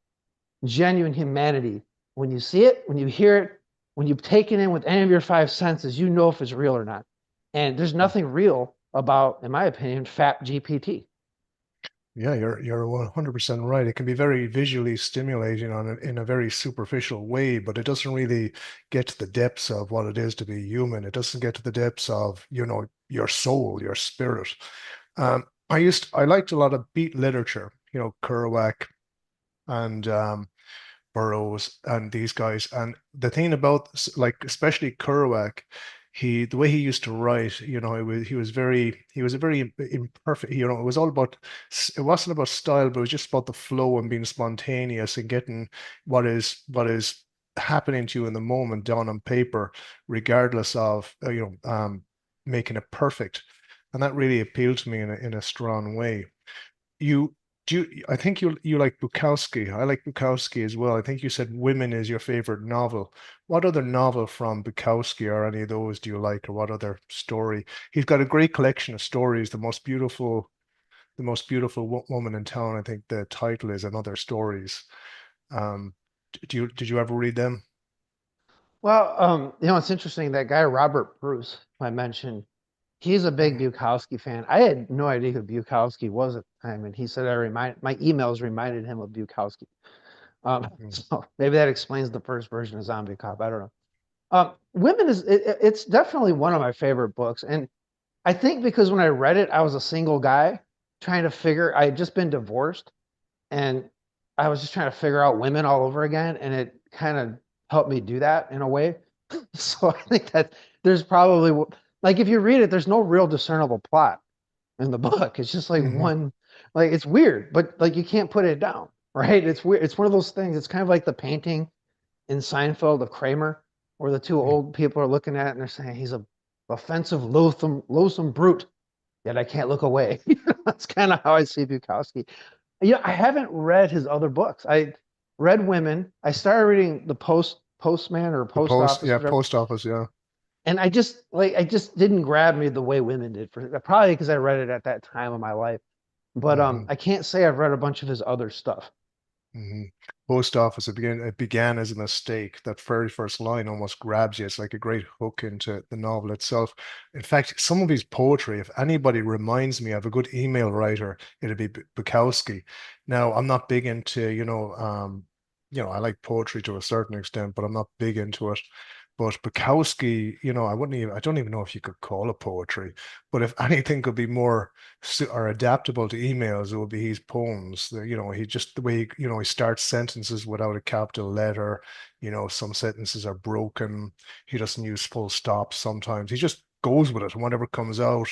genuine humanity when you see it, when you hear it, when you take it in with any of your five senses, you know if it's real or not. And there's nothing real about, in my opinion, FAP GPT. Yeah, you're 100% right. It can be very visually stimulating in a very superficial way, but it doesn't really get to the depths of what it is to be human. It doesn't get to the depths of, your soul, your spirit. I liked a lot of beat literature, Kerouac and Burroughs and these guys. And the thing about like especially Kerouac, The way he used to write, he was a very imperfect, it was all about, it wasn't about style, but it was just about the flow and being spontaneous and getting what is happening to you in the moment down on paper, regardless of, making it perfect. And that really appealed to me in a strong way. You I think you like Bukowski. I like Bukowski as well. I think you said Women is your favorite novel. What other novel from Bukowski or any of those do you like, or what other story? He's got a great collection of stories. The most beautiful woman in town. I think the title is Another Stories. Um, did you ever read them? Well, it's interesting. That guy, Robert Bruce, who I mentioned, he's a big Bukowski fan. I had no idea who Bukowski was at the time, and he said my emails reminded him of Bukowski. Mhm. So maybe that explains the first version of Zombie Cop. I don't know. Women it's definitely one of my favorite books, and I think because when I read it, I was a single guy trying to figure. I had just been divorced, and I was just trying to figure out women all over again, and it kind of helped me do that in a way. So I think that there's probably like if you read it, there's no real discernible plot in the book. It's just like Mhm. one, like it's weird, but like you can't put it down, right? It's weird. It's one of those things. It's kind of like the painting in Seinfeld of Kramer, where the two Mhm. old people are looking at it and they're saying he's a offensive, loathsome brute. Yet I can't look away. That's kind of how I see Bukowski. I haven't read his other books. I read Women. I started reading the Postman or The Post post, Office, yeah, whatever. post office, yeah. And I just didn't grab me the way Women did for probably because I read it at that time of my life. But Mhm. I can't say I've read a bunch of his other stuff. hmm Post office, it began as a mistake. That very first line almost grabs you. It's like a great hook into the novel itself. In fact, some of his poetry, if anybody reminds me of a good email writer, it'd be Bukowski. Now, I'm not big into, I like poetry to a certain extent, but I'm not big into it. But Bukowski, I don't even know if you could call it poetry, but if anything could be more are adaptable to emails, it will be his poems. He just the way he starts sentences without a capital letter. Some sentences are broken. He doesn't use full stops sometimes. He just goes with it, and whatever comes out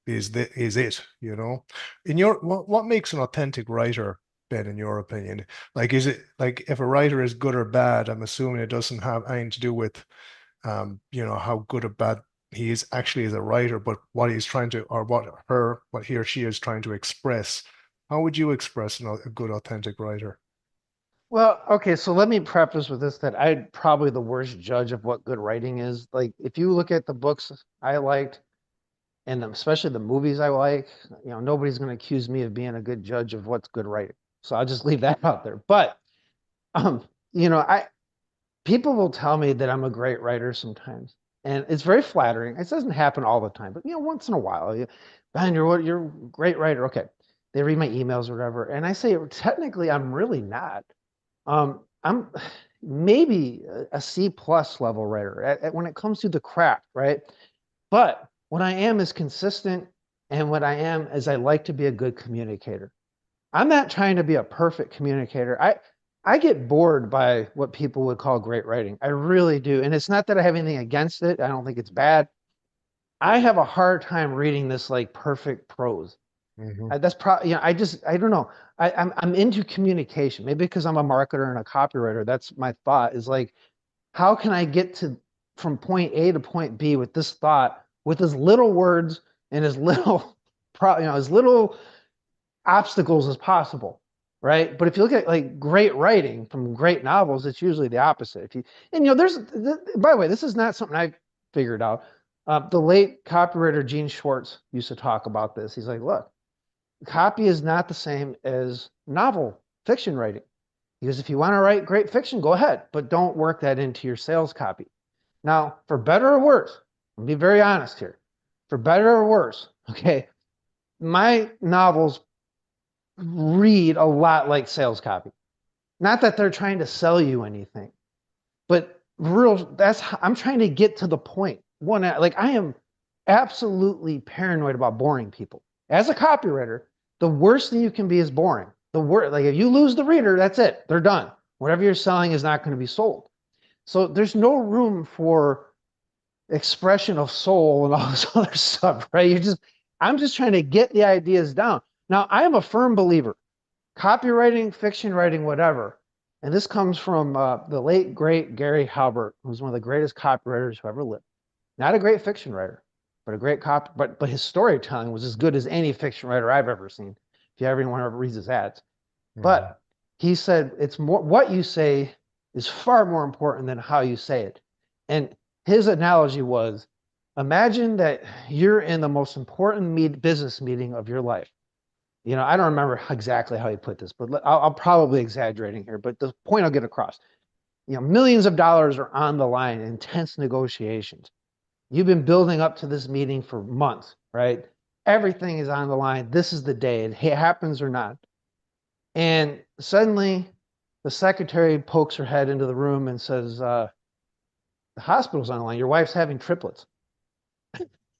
is it. What makes an authentic writer, Ben, in your opinion? Like, is it like if a writer is good or bad? I'm assuming it doesn't have anything to do with how good or bad he is actually as a writer, but what he's trying to, or what he or she is trying to express. How would you express a good, authentic writer? Well, okay, so let me preface with this that I'm probably the worst judge of what good writing is. Like, if you look at the books I liked, and especially the movies I like, nobody's going to accuse me of being a good judge of what's good writing. So I'll just leave that out there. But, um, I people will tell me that I'm a great writer sometimes, and it's very flattering. It doesn't happen all the time, but once in a while, Ben, you're a great writer. Okay, they read my emails or whatever, and I say technically I'm really not. I'm maybe a C plus level writer when it comes to the craft, right? But what I am is consistent, and what I am is I like to be a good communicator. I'm not trying to be a perfect communicator. I get bored by what people would call great writing. I really do. And it's not that I have anything against it. I don't think it's bad. I have a hard time reading this like perfect prose. Hmm That's probably, I don't know. I'm into communication. Maybe because I'm a marketer and a copywriter. That's my thought is like, how can I get to from point A to point B with this thought with as little words and as little, as little obstacles as possible, right? But if you look at like great writing from great novels, it's usually the opposite. If you and there's by the way, this is not something I figured out. The late copywriter Gene Schwartz used to talk about this. He's like, look, copy is not the same as novel fiction writing. Because if you want to write great fiction, go ahead, but don't work that into your sales copy. Now, for better or worse, I'll be very honest here. For better or worse, okay, my novels read a lot like sales copy. Not that they're trying to sell you anything, but that's how I'm trying to get to the point. One, like I am absolutely paranoid about boring people. As a copywriter, the worst thing you can be is boring. The worst, like if you lose the reader, that's it. They're done. Whatever you're selling is not going to be sold. So there's no room for expression of soul and all this other stuff, right? I'm just trying to get the ideas down. Now, I am a firm believer, copywriting, fiction writing, whatever. And this comes from the late, great Gary Halbert, who's one of the greatest copywriters who ever lived. Not a great fiction writer, but a great but his storytelling was as good as any fiction writer I've ever seen. If you ever reads his ads. Mhm. But he said it's more what you say is far more important than how you say it. And his analogy was, imagine that you're in the most important business meeting of your life. I don't remember exactly how he put this, but I'll probably exaggerating here, but the point I'll get across, millions of dollars are on the line, intense negotiations. You've been building up to this meeting for months, right? Everything is on the line. This is the day. It happens or not. And suddenly the secretary pokes her head into the room and says, the hospital's on the line. Your wife's having triplets.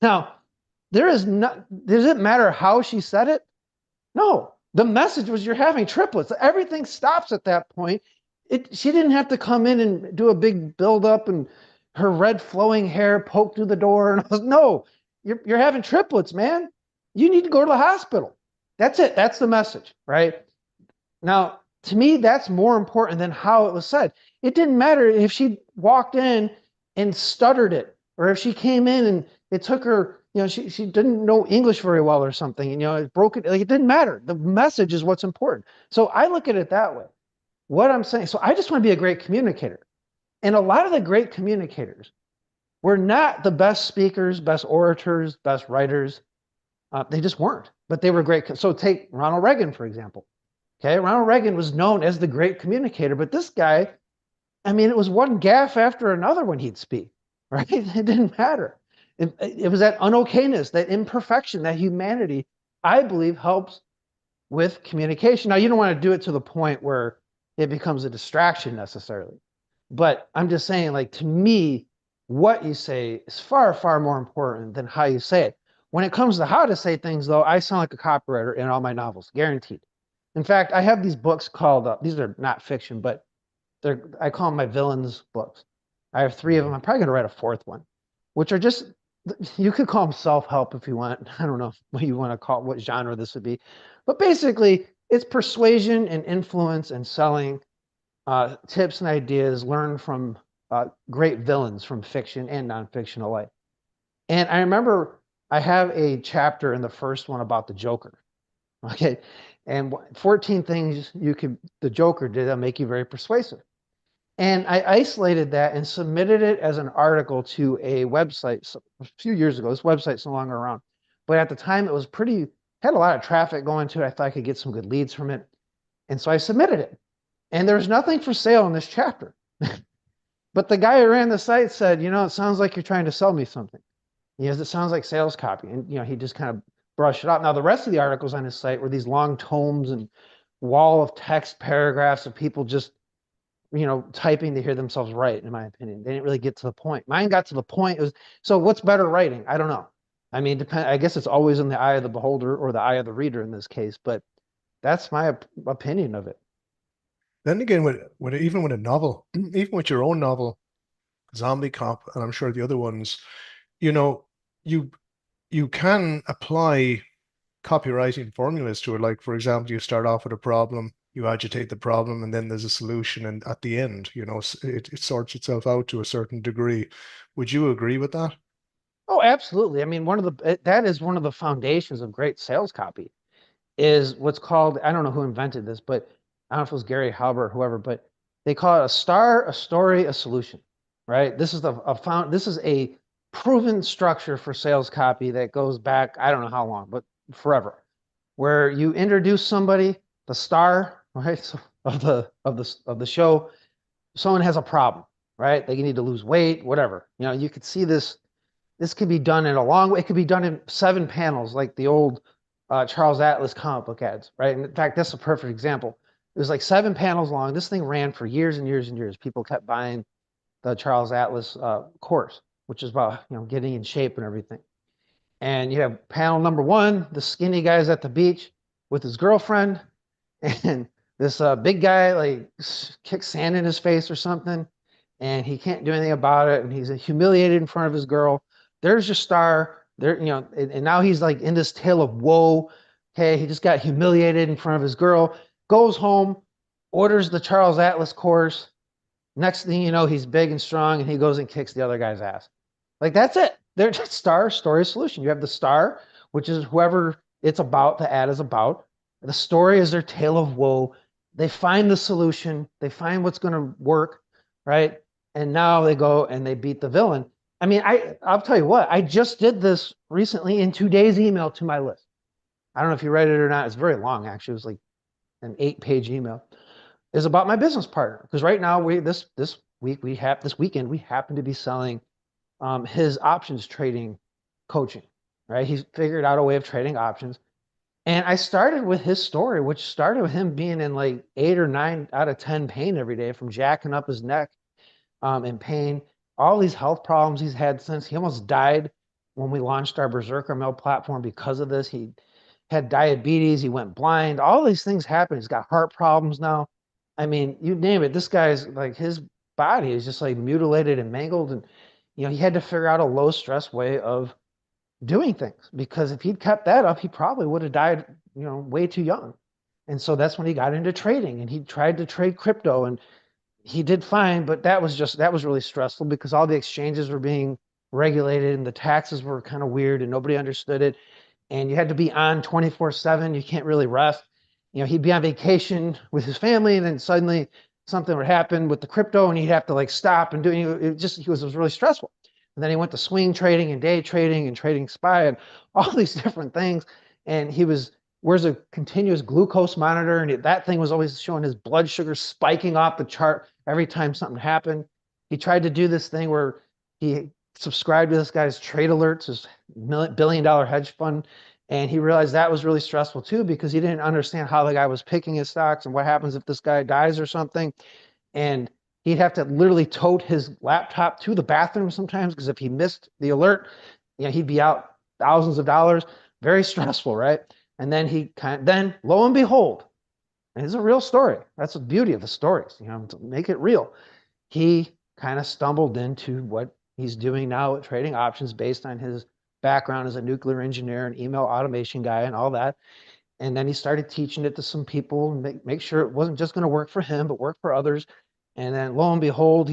Now, does it matter how she said it? No, the message was you're having triplets. Everything stops at that point. She didn't have to come in and do a big buildup and her red flowing hair poke through the door. And I was, no, you're having triplets, man. You need to go to the hospital. That's it. That's the message, right? Now, to me, that's more important than how it was said. It didn't matter if she walked in and stuttered it, or if she came in and it took her, she didn't know English very well or something, and, it broke it. Like, it didn't matter. The message is what's important. So I look at it that way. What I'm saying, so I just want to be a great communicator. And a lot of the great communicators were not the best speakers, best orators, best writers. They just weren't, but they were great. So take Ronald Reagan, for example. Okay, Ronald Reagan was known as the great communicator, but this guy, I mean, it was one gaffe after another when he'd speak, right? It didn't matter. It was that unokayness, that imperfection, that humanity, I believe helps with communication. Now, you don't want to do it to the point where it becomes a distraction necessarily. But I'm just saying, like, to me, what you say is far, far more important than how you say it. When it comes to how to say things, though, I sound like a copywriter in all my novels, guaranteed. In fact, I have these books called, these are not fiction, but I call them my villains books. I have three of them. Mhm. I'm probably going to write a fourth one, which are just, you could call them self-help if you want. I don't know what you want to call, what genre this would be. But basically, it's persuasion and influence and selling tips and ideas learned from great villains from fiction and nonfiction alike. And I remember I have a chapter in the first one about the Joker. Okay. And 14 things the Joker did that make you very persuasive. And I isolated that and submitted it as an article to a website a few years ago. This website's no longer around. But at the time, it was had a lot of traffic going to it. I thought I could get some good leads from it. And so I submitted it. And there's nothing for sale in this chapter. But the guy who ran the site said, it sounds like you're trying to sell me something. It sounds like sales copy. And, he just kind of brushed it off. Now, the rest of the articles on his site were these long tomes and wall of text paragraphs of people just, typing to hear themselves write, in my opinion. They didn't really get to the point. Mine got to the point. It was, so what's better writing? I don't know. I mean, I guess it's always in the eye of the beholder or the eye of the reader in this case, but that's my opinion of it. Then again, even with a novel, even with your own novel, Zombie Cop, and I'm sure the other ones, you know, you you can apply copywriting formulas to it. Like, for example, you start off with a problem, you agitate the problem, and then there's a solution. And at the end, it sorts itself out to a certain degree. Would you agree with that? Oh, absolutely. I mean, that is one of the foundations of great sales copy is what's called, I don't know who invented this, but I don't know if it was Gary Halbert or whoever, but they call it a star, a story, a solution, right? This is a proven structure for sales copy that goes back, I don't know how long, but forever, where you introduce somebody, the star, right, so of the show, someone has a problem, right? They need to lose weight, whatever. You could see this could be done in a long way. It could be done in 7 panels, like the old Charles Atlas comic book ads, right? And in fact, that's a perfect example. It was like 7 panels long. This thing ran for years and years and years. People kept buying the Charles Atlas course, which is about getting in shape and everything. And you have panel number 1, the skinny guy's at the beach with his girlfriend, and this big guy like kicks sand in his face or something, and he can't do anything about it, and he's humiliated in front of his girl. There's your star. There, and now he's like in this tale of woe. Okay, he just got humiliated in front of his girl. Goes home, orders the Charles Atlas course. Next thing you know, he's big and strong, and he goes and kicks the other guy's ass. Like that's it. There's star story solution. You have the star, which is whoever it's about, the ad is about. The story is their tale of woe. They find the solution. They find what's going to work, right? And now they go and they beat the villain. I mean, I'll tell you what. I just did this recently in today's email to my list. I don't know if you read it or not. It's very long, actually. It was like an 8-page email. Is about my business partner, because right now this weekend we happen to be selling his options trading coaching. Right, he's figured out a way of trading options, and I started with his story, which started with him being in like 8 or 9 out of 10 pain every day from jacking up his neck in pain. All these health problems he's had since. He almost died when we launched our Berserker Mill platform because of this. He had diabetes. He went blind. All these things happened. He's got heart problems now. I mean, you name it. This guy's like, his body is just like mutilated and mangled. And, he had to figure out a low stress way of doing things, because if he'd kept that up, he probably would have died, way too young. And so that's when he got into trading, and he tried to trade crypto, and he did fine, but that was really stressful because all the exchanges were being regulated and the taxes were kind of weird and nobody understood it. And you had to be on 24/7. You can't really rest. He'd be on vacation with his family, and then suddenly something would happen with the crypto, and he'd have to like stop and do it was really stressful. And then he went to swing trading and day trading and trading SPY and all these different things. And he was wears a continuous glucose monitor, and that thing was always showing his blood sugar spiking off the chart every time something happened. He tried to do this thing where he subscribed to this guy's trade alerts, his billion-dollar hedge fund, and he realized that was really stressful too, because he didn't understand how the guy was picking his stocks and what happens if this guy dies or something. And he'd have to literally tote his laptop to the bathroom sometimes, because if he missed the alert, he'd be out thousands of dollars. Very stressful, right? And then then lo and behold, and it's a real story. That's the beauty of the stories, to make it real. He kind of stumbled into what he's doing now with trading options based on his background as a nuclear engineer and email automation guy and all that. And then he started teaching it to some people and make sure it wasn't just going to work for him, but work for others. And then lo and behold,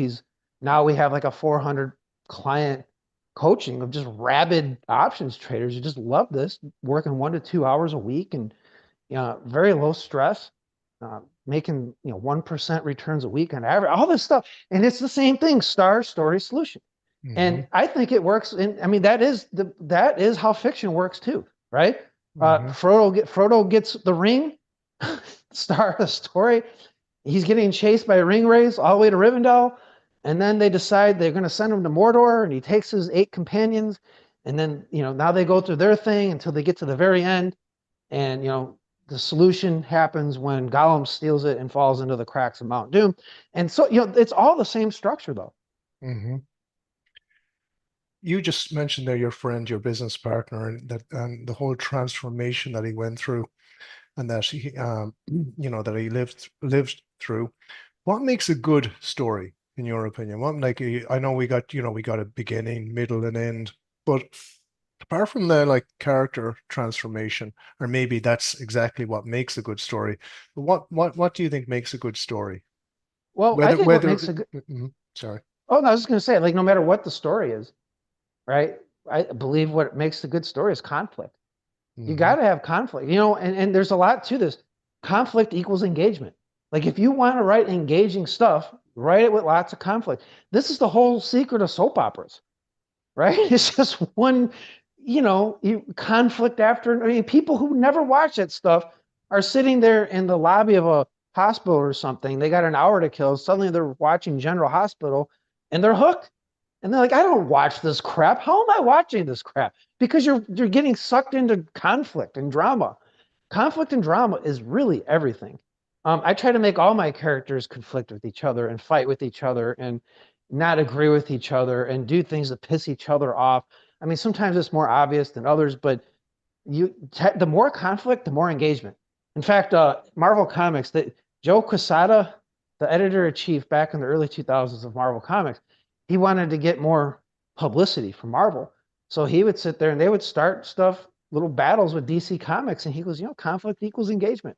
now we have like a 400 client coaching of just rabid options traders who just love this, working 1 to 2 hours a week, and very low stress, making 1% returns a week on average, all this stuff. And it's the same thing, star story solution. And I think it works. And I mean, that is how fiction works too, right? Frodo gets the ring, star of the story. He's getting chased by ring wraiths all the way to Rivendell, and then they decide they're going to send him to Mordor, and he takes his 8 companions, and then now they go through their thing until they get to the very end, and the solution happens when Gollum steals it and falls into the cracks of Mount Doom. And so it's all the same structure though. You just mentioned there your friend, your business partner, and the whole transformation that he went through, and that he that he lived through. What makes a good story, in your opinion? I know we got a beginning, middle, and end, but apart from the character transformation, or maybe that's exactly what makes a good story. But what do you think makes a good story? Well, I think what makes a good sorry. Oh, no, I was just going to say, like, no matter what the story is, right? I believe what makes a good story is conflict. You got to have conflict, and there's a lot to this. Conflict equals engagement. Like, if you want to write engaging stuff, write it with lots of conflict. This is the whole secret of soap operas, right? It's just one, conflict after. I mean, people who never watch that stuff are sitting there in the lobby of a hospital or something. They got an hour to kill. Suddenly they're watching General Hospital and they're hooked. And they're like, I don't watch this crap. How am I watching this crap? Because you're getting sucked into conflict and drama. Conflict and drama is really everything. I try to make all my characters conflict with each other and fight with each other and not agree with each other and do things that piss each other off. I mean, sometimes it's more obvious than others, but the more conflict, the more engagement. In fact, Marvel Comics, that Joe Quesada, the editor-in-chief back in the early 2000s of Marvel Comics, he wanted to get more publicity from Marvel. So he would sit there and they would start stuff, little battles with DC Comics, and he goes, conflict equals engagement.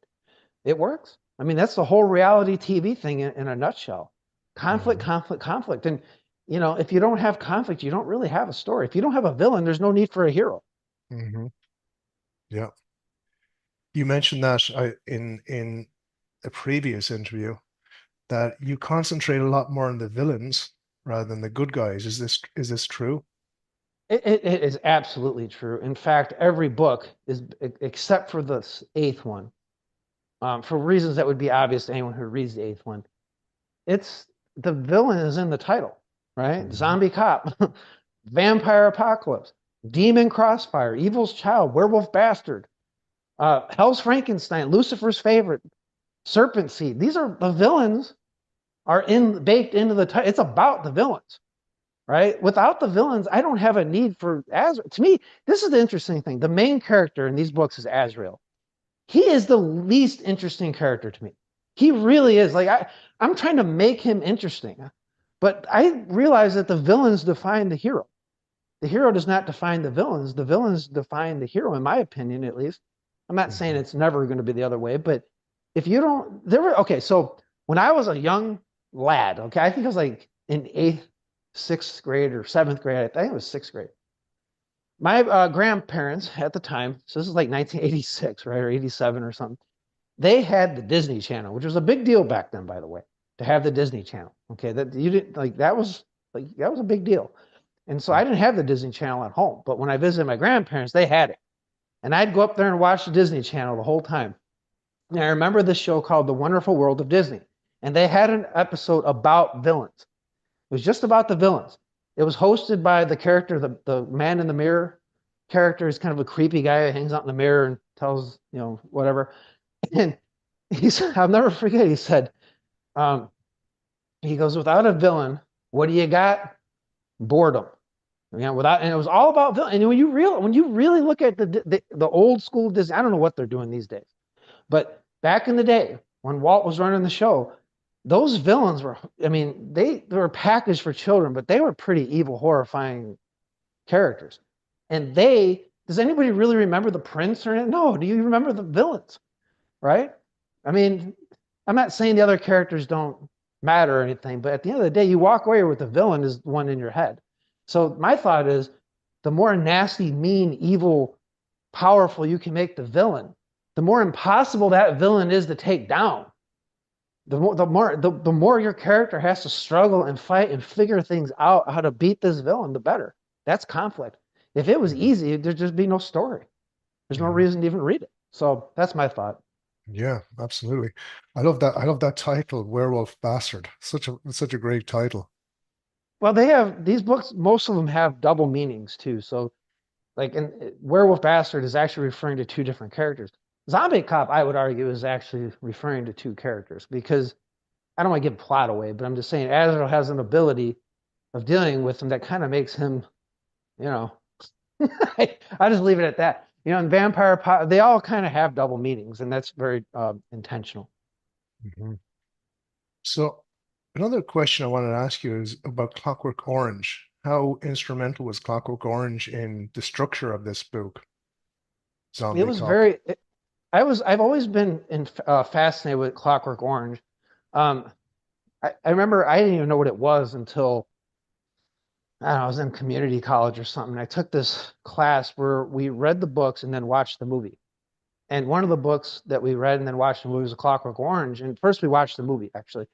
It works. I mean, that's the whole reality TV thing in a nutshell. Conflict, Hmm. conflict, conflict. And, if you don't have conflict, you don't really have a story. If you don't have a villain, there's no need for a hero. Hmm. Yeah. You mentioned that in a previous interview that you concentrate a lot more on the villains rather than the good guys. Is this true? It is absolutely true. In fact, every book is, except for the eighth one, for reasons that would be obvious to anyone who reads the eighth one, it's the villain is in the title, right? Hmm. Zombie cop, vampire apocalypse, demon crossfire, evil's child, werewolf bastard, hell's Frankenstein, Lucifer's favorite, serpent seed. These are the villains are in baked into the title. It's about the villains, right? Without the villains, I don't have a need for Azrael. To me, this is the interesting thing. The main character in these books is Azrael. He is the least interesting character to me. He really is. Like I'm trying to make him interesting, but I realize that the villains define the hero. The hero does not define the villains. The villains define the hero, in my opinion, at least. I'm not saying Hmm. it's never going to be the other way, but if you don't, there were okay. So when I was a young lad, okay, I think I was like in eighth, sixth grade or seventh grade. I think it was sixth grade. My grandparents at the time, so this is like 1986, right, or 87 or something. They had the Disney Channel, which was a big deal back then, by the way, to have the Disney Channel. Okay, that you didn't like that was a big deal. And so I didn't have the Disney Channel at home, but when I visited my grandparents, they had it. And I'd go up there and watch the Disney Channel the whole time. And I remember this show called The Wonderful World of Disney. And they had an episode about villains. It was just about the villains. It was hosted by the character, the man in the mirror character is kind of a creepy guy who hangs out in the mirror and tells, whatever. And I'll never forget, he said, um, he goes, without a villain, what do you got? Boredom. Without, and it was all about villain. And when you really look at the old school Disney, I don't know what they're doing these days, but back in the day when Walt was running the show, those villains were, I mean, they were packaged for children, but they were pretty evil, horrifying characters. And does anybody really remember the prince or anything? No. Do you remember the villains? Right? I mean, I'm not saying the other characters don't matter or anything, but at the end of the day, you walk away with the villain is one in your head. So my thought is the more nasty, mean, evil, powerful you can make the villain, the more impossible that villain is to take down. The more your character has to struggle and fight and figure things out how to beat this villain, the better. That's conflict. If it was Hmm. easy, there'd just be no story. There's no Hmm. reason to even read it. So that's my thought. Yeah, absolutely. I love that. I love that title, Werewolf Bastard. Such a great title. Well, they have these books, most of them have double meanings too. So, like, in Werewolf Bastard is actually referring to two different characters. Zombie Cop, I would argue, is actually referring to two characters because I don't want to give plot away, but I'm just saying Azrael has an ability of dealing with him that kind of makes him, you know, I just leave it at that. And they all kind of have double meanings, and that's very intentional. Mhm. So another question I wanted to ask you is about Clockwork Orange. How instrumental was Clockwork Orange in the structure of this book, It Zombie was Cop? very. I've always been fascinated with Clockwork Orange. Um, I remember I didn't even know what it was until I don't know, I was in community college or something. I took this class where we read the books and then watched the movie. And one of the books that we read and then watched the movie was A Clockwork Orange. And first we watched the movie, actually.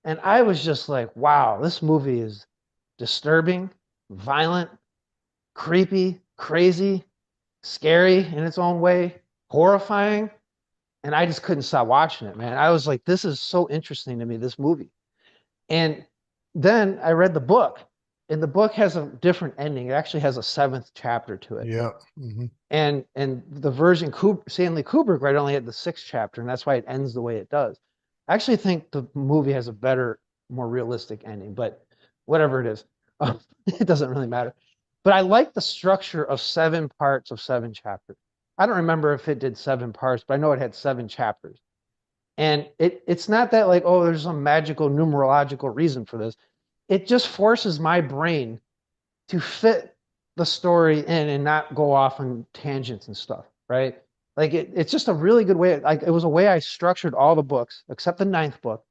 And I was just like, wow, this movie is disturbing, violent, creepy, crazy, scary in its own way, horrifying. And I just couldn't stop watching it, man. I was like, this is so interesting to me, this movie. And then I read the book, and the book has a different ending. It actually has a seventh chapter to it. Yeah. Hmm. And the version Stanley Kubrick right only had the sixth chapter, and that's why it ends the way it does. I actually think the movie has a better, more realistic ending, but whatever it is, it doesn't really matter. But I like the structure of seven parts of seven chapters. I don't remember if it did seven parts, but I know it had seven chapters. And it's not that like, oh, there's some magical numerological reason for this. It just forces my brain to fit the story in and not go off on tangents and stuff, right? Like it's just a really good way. Like it was a way I structured all the books except the ninth book.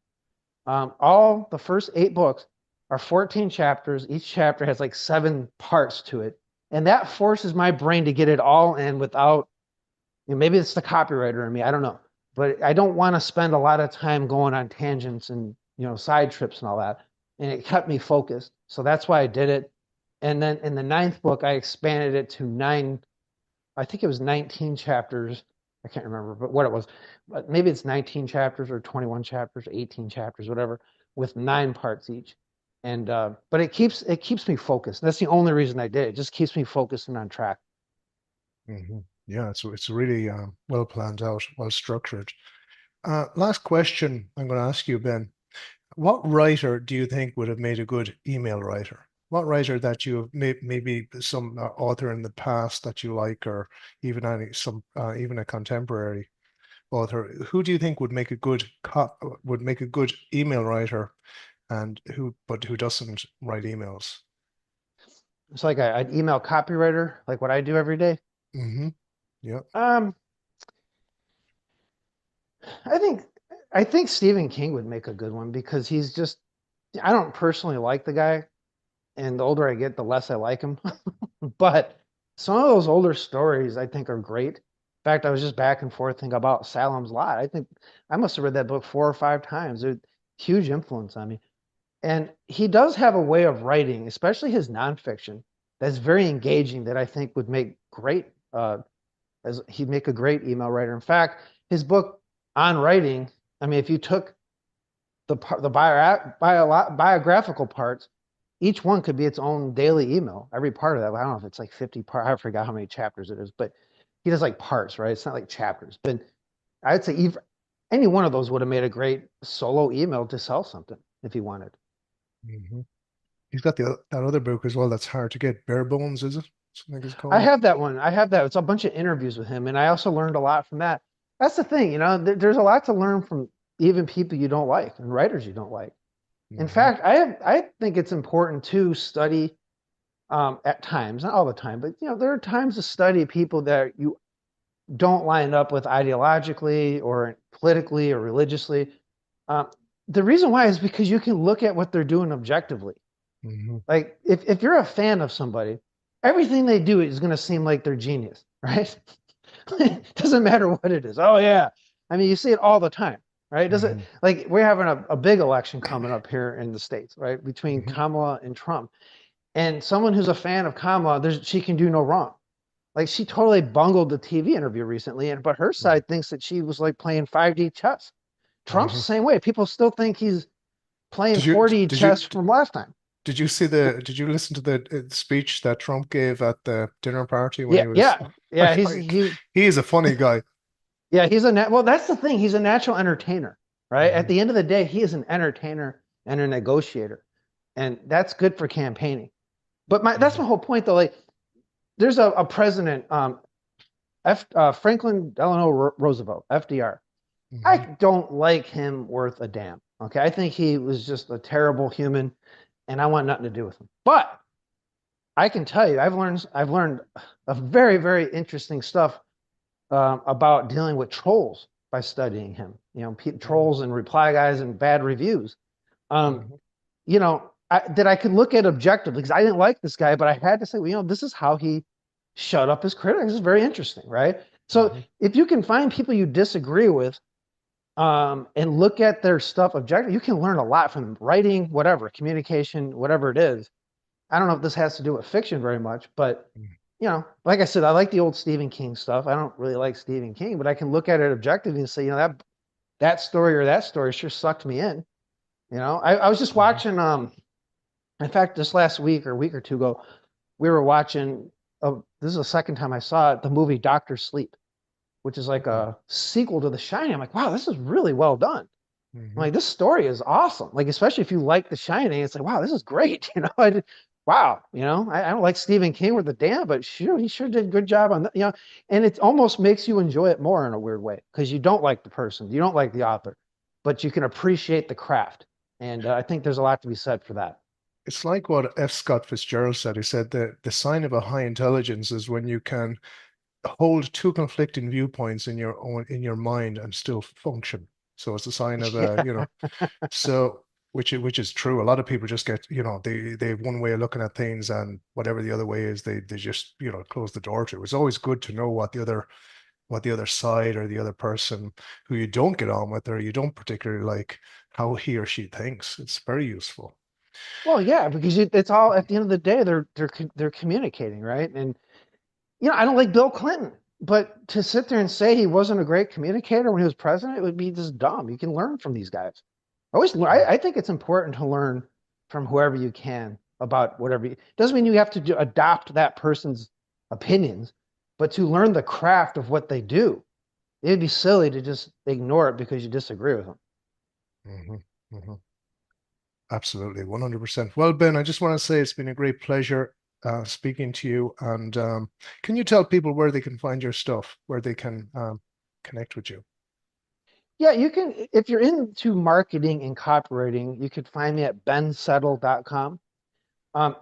All the first 8 books are 14 chapters. Each chapter has like 7 parts to it, and that forces my brain to get it all in without. Maybe it's the copywriter in me. I don't know, but I don't want to spend a lot of time going on tangents and side trips and all that. And it kept me focused, so that's why I did it. And then in the ninth book, I expanded it to 9. I think it was 19 chapters. I can't remember, but what it was. But maybe it's 19 chapters or 21 chapters, 18 chapters, whatever, with 9 parts each. And but it keeps me focused. That's the only reason I did it. It just keeps me focused and on track. Yeah, it's really well planned out, well structured. Last question I'm going to ask you, Ben. What writer do you think would have made a good email writer? What writer that you have maybe some author in the past that you like, or even even a contemporary author? Who do you think would make a would make a good email writer, and who doesn't write emails? It's like an email copywriter, like what I do every day. Mm-hmm. Yeah. Um, I think I think Stephen King would make a good one because he's just I don't personally like the guy, and the older I get, the less I like him. But some of those older stories I think are great. In fact, I was just back and forth thinking about Salem's Lot. I think I must have read that book 4 or 5 times. It huge influence on me. And he does have a way of writing, especially his nonfiction, that's very engaging that I think would make great as he'd make a great email writer. In fact, his book on writing, I mean, if you took biographical parts, each one could be its own daily email. Every part of that, I don't know if it's like 50 parts. I forgot how many chapters it is, but he does like parts, right? It's not like chapters. But I'd say any one of those would have made a great solo email to sell something if he wanted. Hmm. He's got that other book as well that's hard to get. Bare Bones, is it? Something like it's I called. have that one. I have that. It's a bunch of interviews with him, and I also learned a lot from that. That's the thing, there's a lot to learn from even people you don't like and writers you don't like. In Hmm. fact, I think it's important to study at times, not all the time, but there are times to study people that you don't line up with ideologically or politically or religiously. Um, the reason why is because you can look at what they're doing objectively. Hmm. Like if you're a fan of somebody, everything they do is going to seem like they're genius, right? It doesn't matter what it is. Oh yeah, I mean you see it all the time, right? Does it Hmm. like we're having a big election coming up here in the States, right? Between Hmm. Kamala and Trump, and someone who's a fan of Kamala, she can do no wrong. Like she totally bungled the TV interview recently, but her Right. side thinks that she was like playing 5D chess. Trump's the Hmm. same way. People still think he's playing Did you 4D did you chess from last time. did you listen to the speech that Trump gave at the dinner party when Yeah, he was yeah, yeah. He's like he is a funny guy. yeah, well, that's the thing. He's a natural entertainer, right? At Hmm. the end of the day, he is an entertainer and a negotiator, and that's good for campaigning. But that's my Hmm. whole point, though. Like, there's a president, Franklin Delano Roosevelt, FDR. I Hmm. don't like him worth a damn. Okay, I think he was just a terrible human, and I want nothing to do with him. But I can tell you, I've learned a very very interesting stuff about dealing with trolls by studying him. Trolls and reply guys and bad reviews. Um, Hmm. that I could look at objectively because I didn't like this guy, but I had to say, well, this is how he shut up his critics. This is very interesting, right? So Hmm. if you can find people you disagree with and look at their stuff objectively, you can learn a lot from them. Writing, whatever, communication, whatever it is. I don't know if this has to do with fiction very much, but like I said, I like the old Stephen King stuff. I don't really like Stephen King, but I can look at it objectively and say, that story or that story sure sucked me in. I was just Hmm. watching. In fact, just last week or a week or two ago, we were watching. This is the second time I saw it. The movie Doctor Sleep, which is like Hmm. a sequel to The Shining. I'm like, wow, this is really well done. I'm Hmm. like, this story is awesome. Like, especially if you like The Shining, it's like, wow, this is great. wow, I don't like Stephen King with a damn, but sure, he sure did a good job on that, and it almost makes you enjoy it more in a weird way because you don't like the person, you don't like the author, but you can appreciate the craft. And I think there's a lot to be said for that. It's like what F. Scott Fitzgerald said. He said that the sign of a high intelligence is when you can hold two conflicting viewpoints in your mind and still function. So it's a sign of a, Yeah. you know, so which is true. A lot of people just get, they have one way of looking at things, and whatever the other way is, they just, close the door to. It's always good to know what the other side or the other person who you don't get on with or you don't particularly like, how he or she thinks. It's very useful. Well, yeah, because it's all at the end of the day, they're communicating, right? And I don't like Bill Clinton, but to sit there and say he wasn't a great communicator when he was president, it would be just dumb. You can learn from these guys. I think it's important to learn from whoever you can about whatever. Doesn't mean you have to adopt that person's opinions, but to learn the craft of what they do. It'd be silly to just ignore it because you disagree with them. Hmm. Hmm. Absolutely, 100%. Well, Ben, I just want to say it's been a great pleasure speaking to you. And can you tell people where they can find your stuff, where they can connect with you? Yeah, you can, if you're into marketing and copywriting, you could find me at bensettle.com.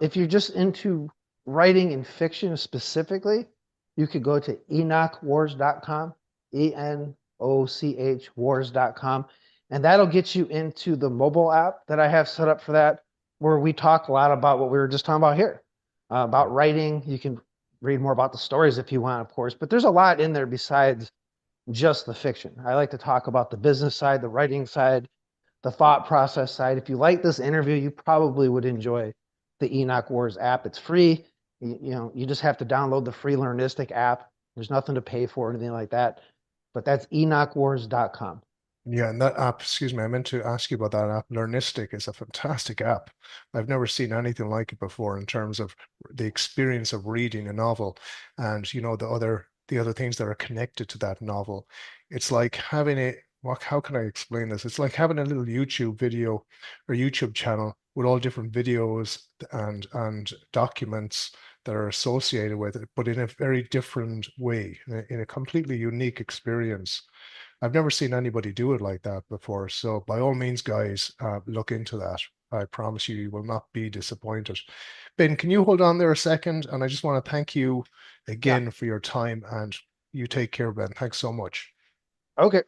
If you're just into writing and fiction specifically, you could go to enochwars.com, Enoch wars.com, and that'll get you into the mobile app that I have set up for that, where we talk a lot about what we were just talking about here, about writing. You can read more about the stories if you want, of course, but there's a lot in there besides just the fiction. I like to talk about the business side, the writing side, the thought process side. If you like this interview, you probably would enjoy the Enoch Wars app. It's free. You just have to download the free Learnistic app. There's nothing to pay for or anything like that. But that's enochwars.com. Yeah, and that app, excuse me, I meant to ask you about that app. Learnistic is a fantastic app. I've never seen anything like it before in terms of the experience of reading a novel and the other things that are connected to that novel. It's like having how can I explain this? It's like having a little YouTube video or YouTube channel with all different videos and documents that are associated with it, but in a very different way, in a completely unique experience. I've never seen anybody do it like that before. So by all means, guys, look into that. I promise you, you will not be disappointed. Ben, can you hold on there a second? And I just want to thank you Yeah. again for your time, and you take care, Ben. Thanks so much. Okay.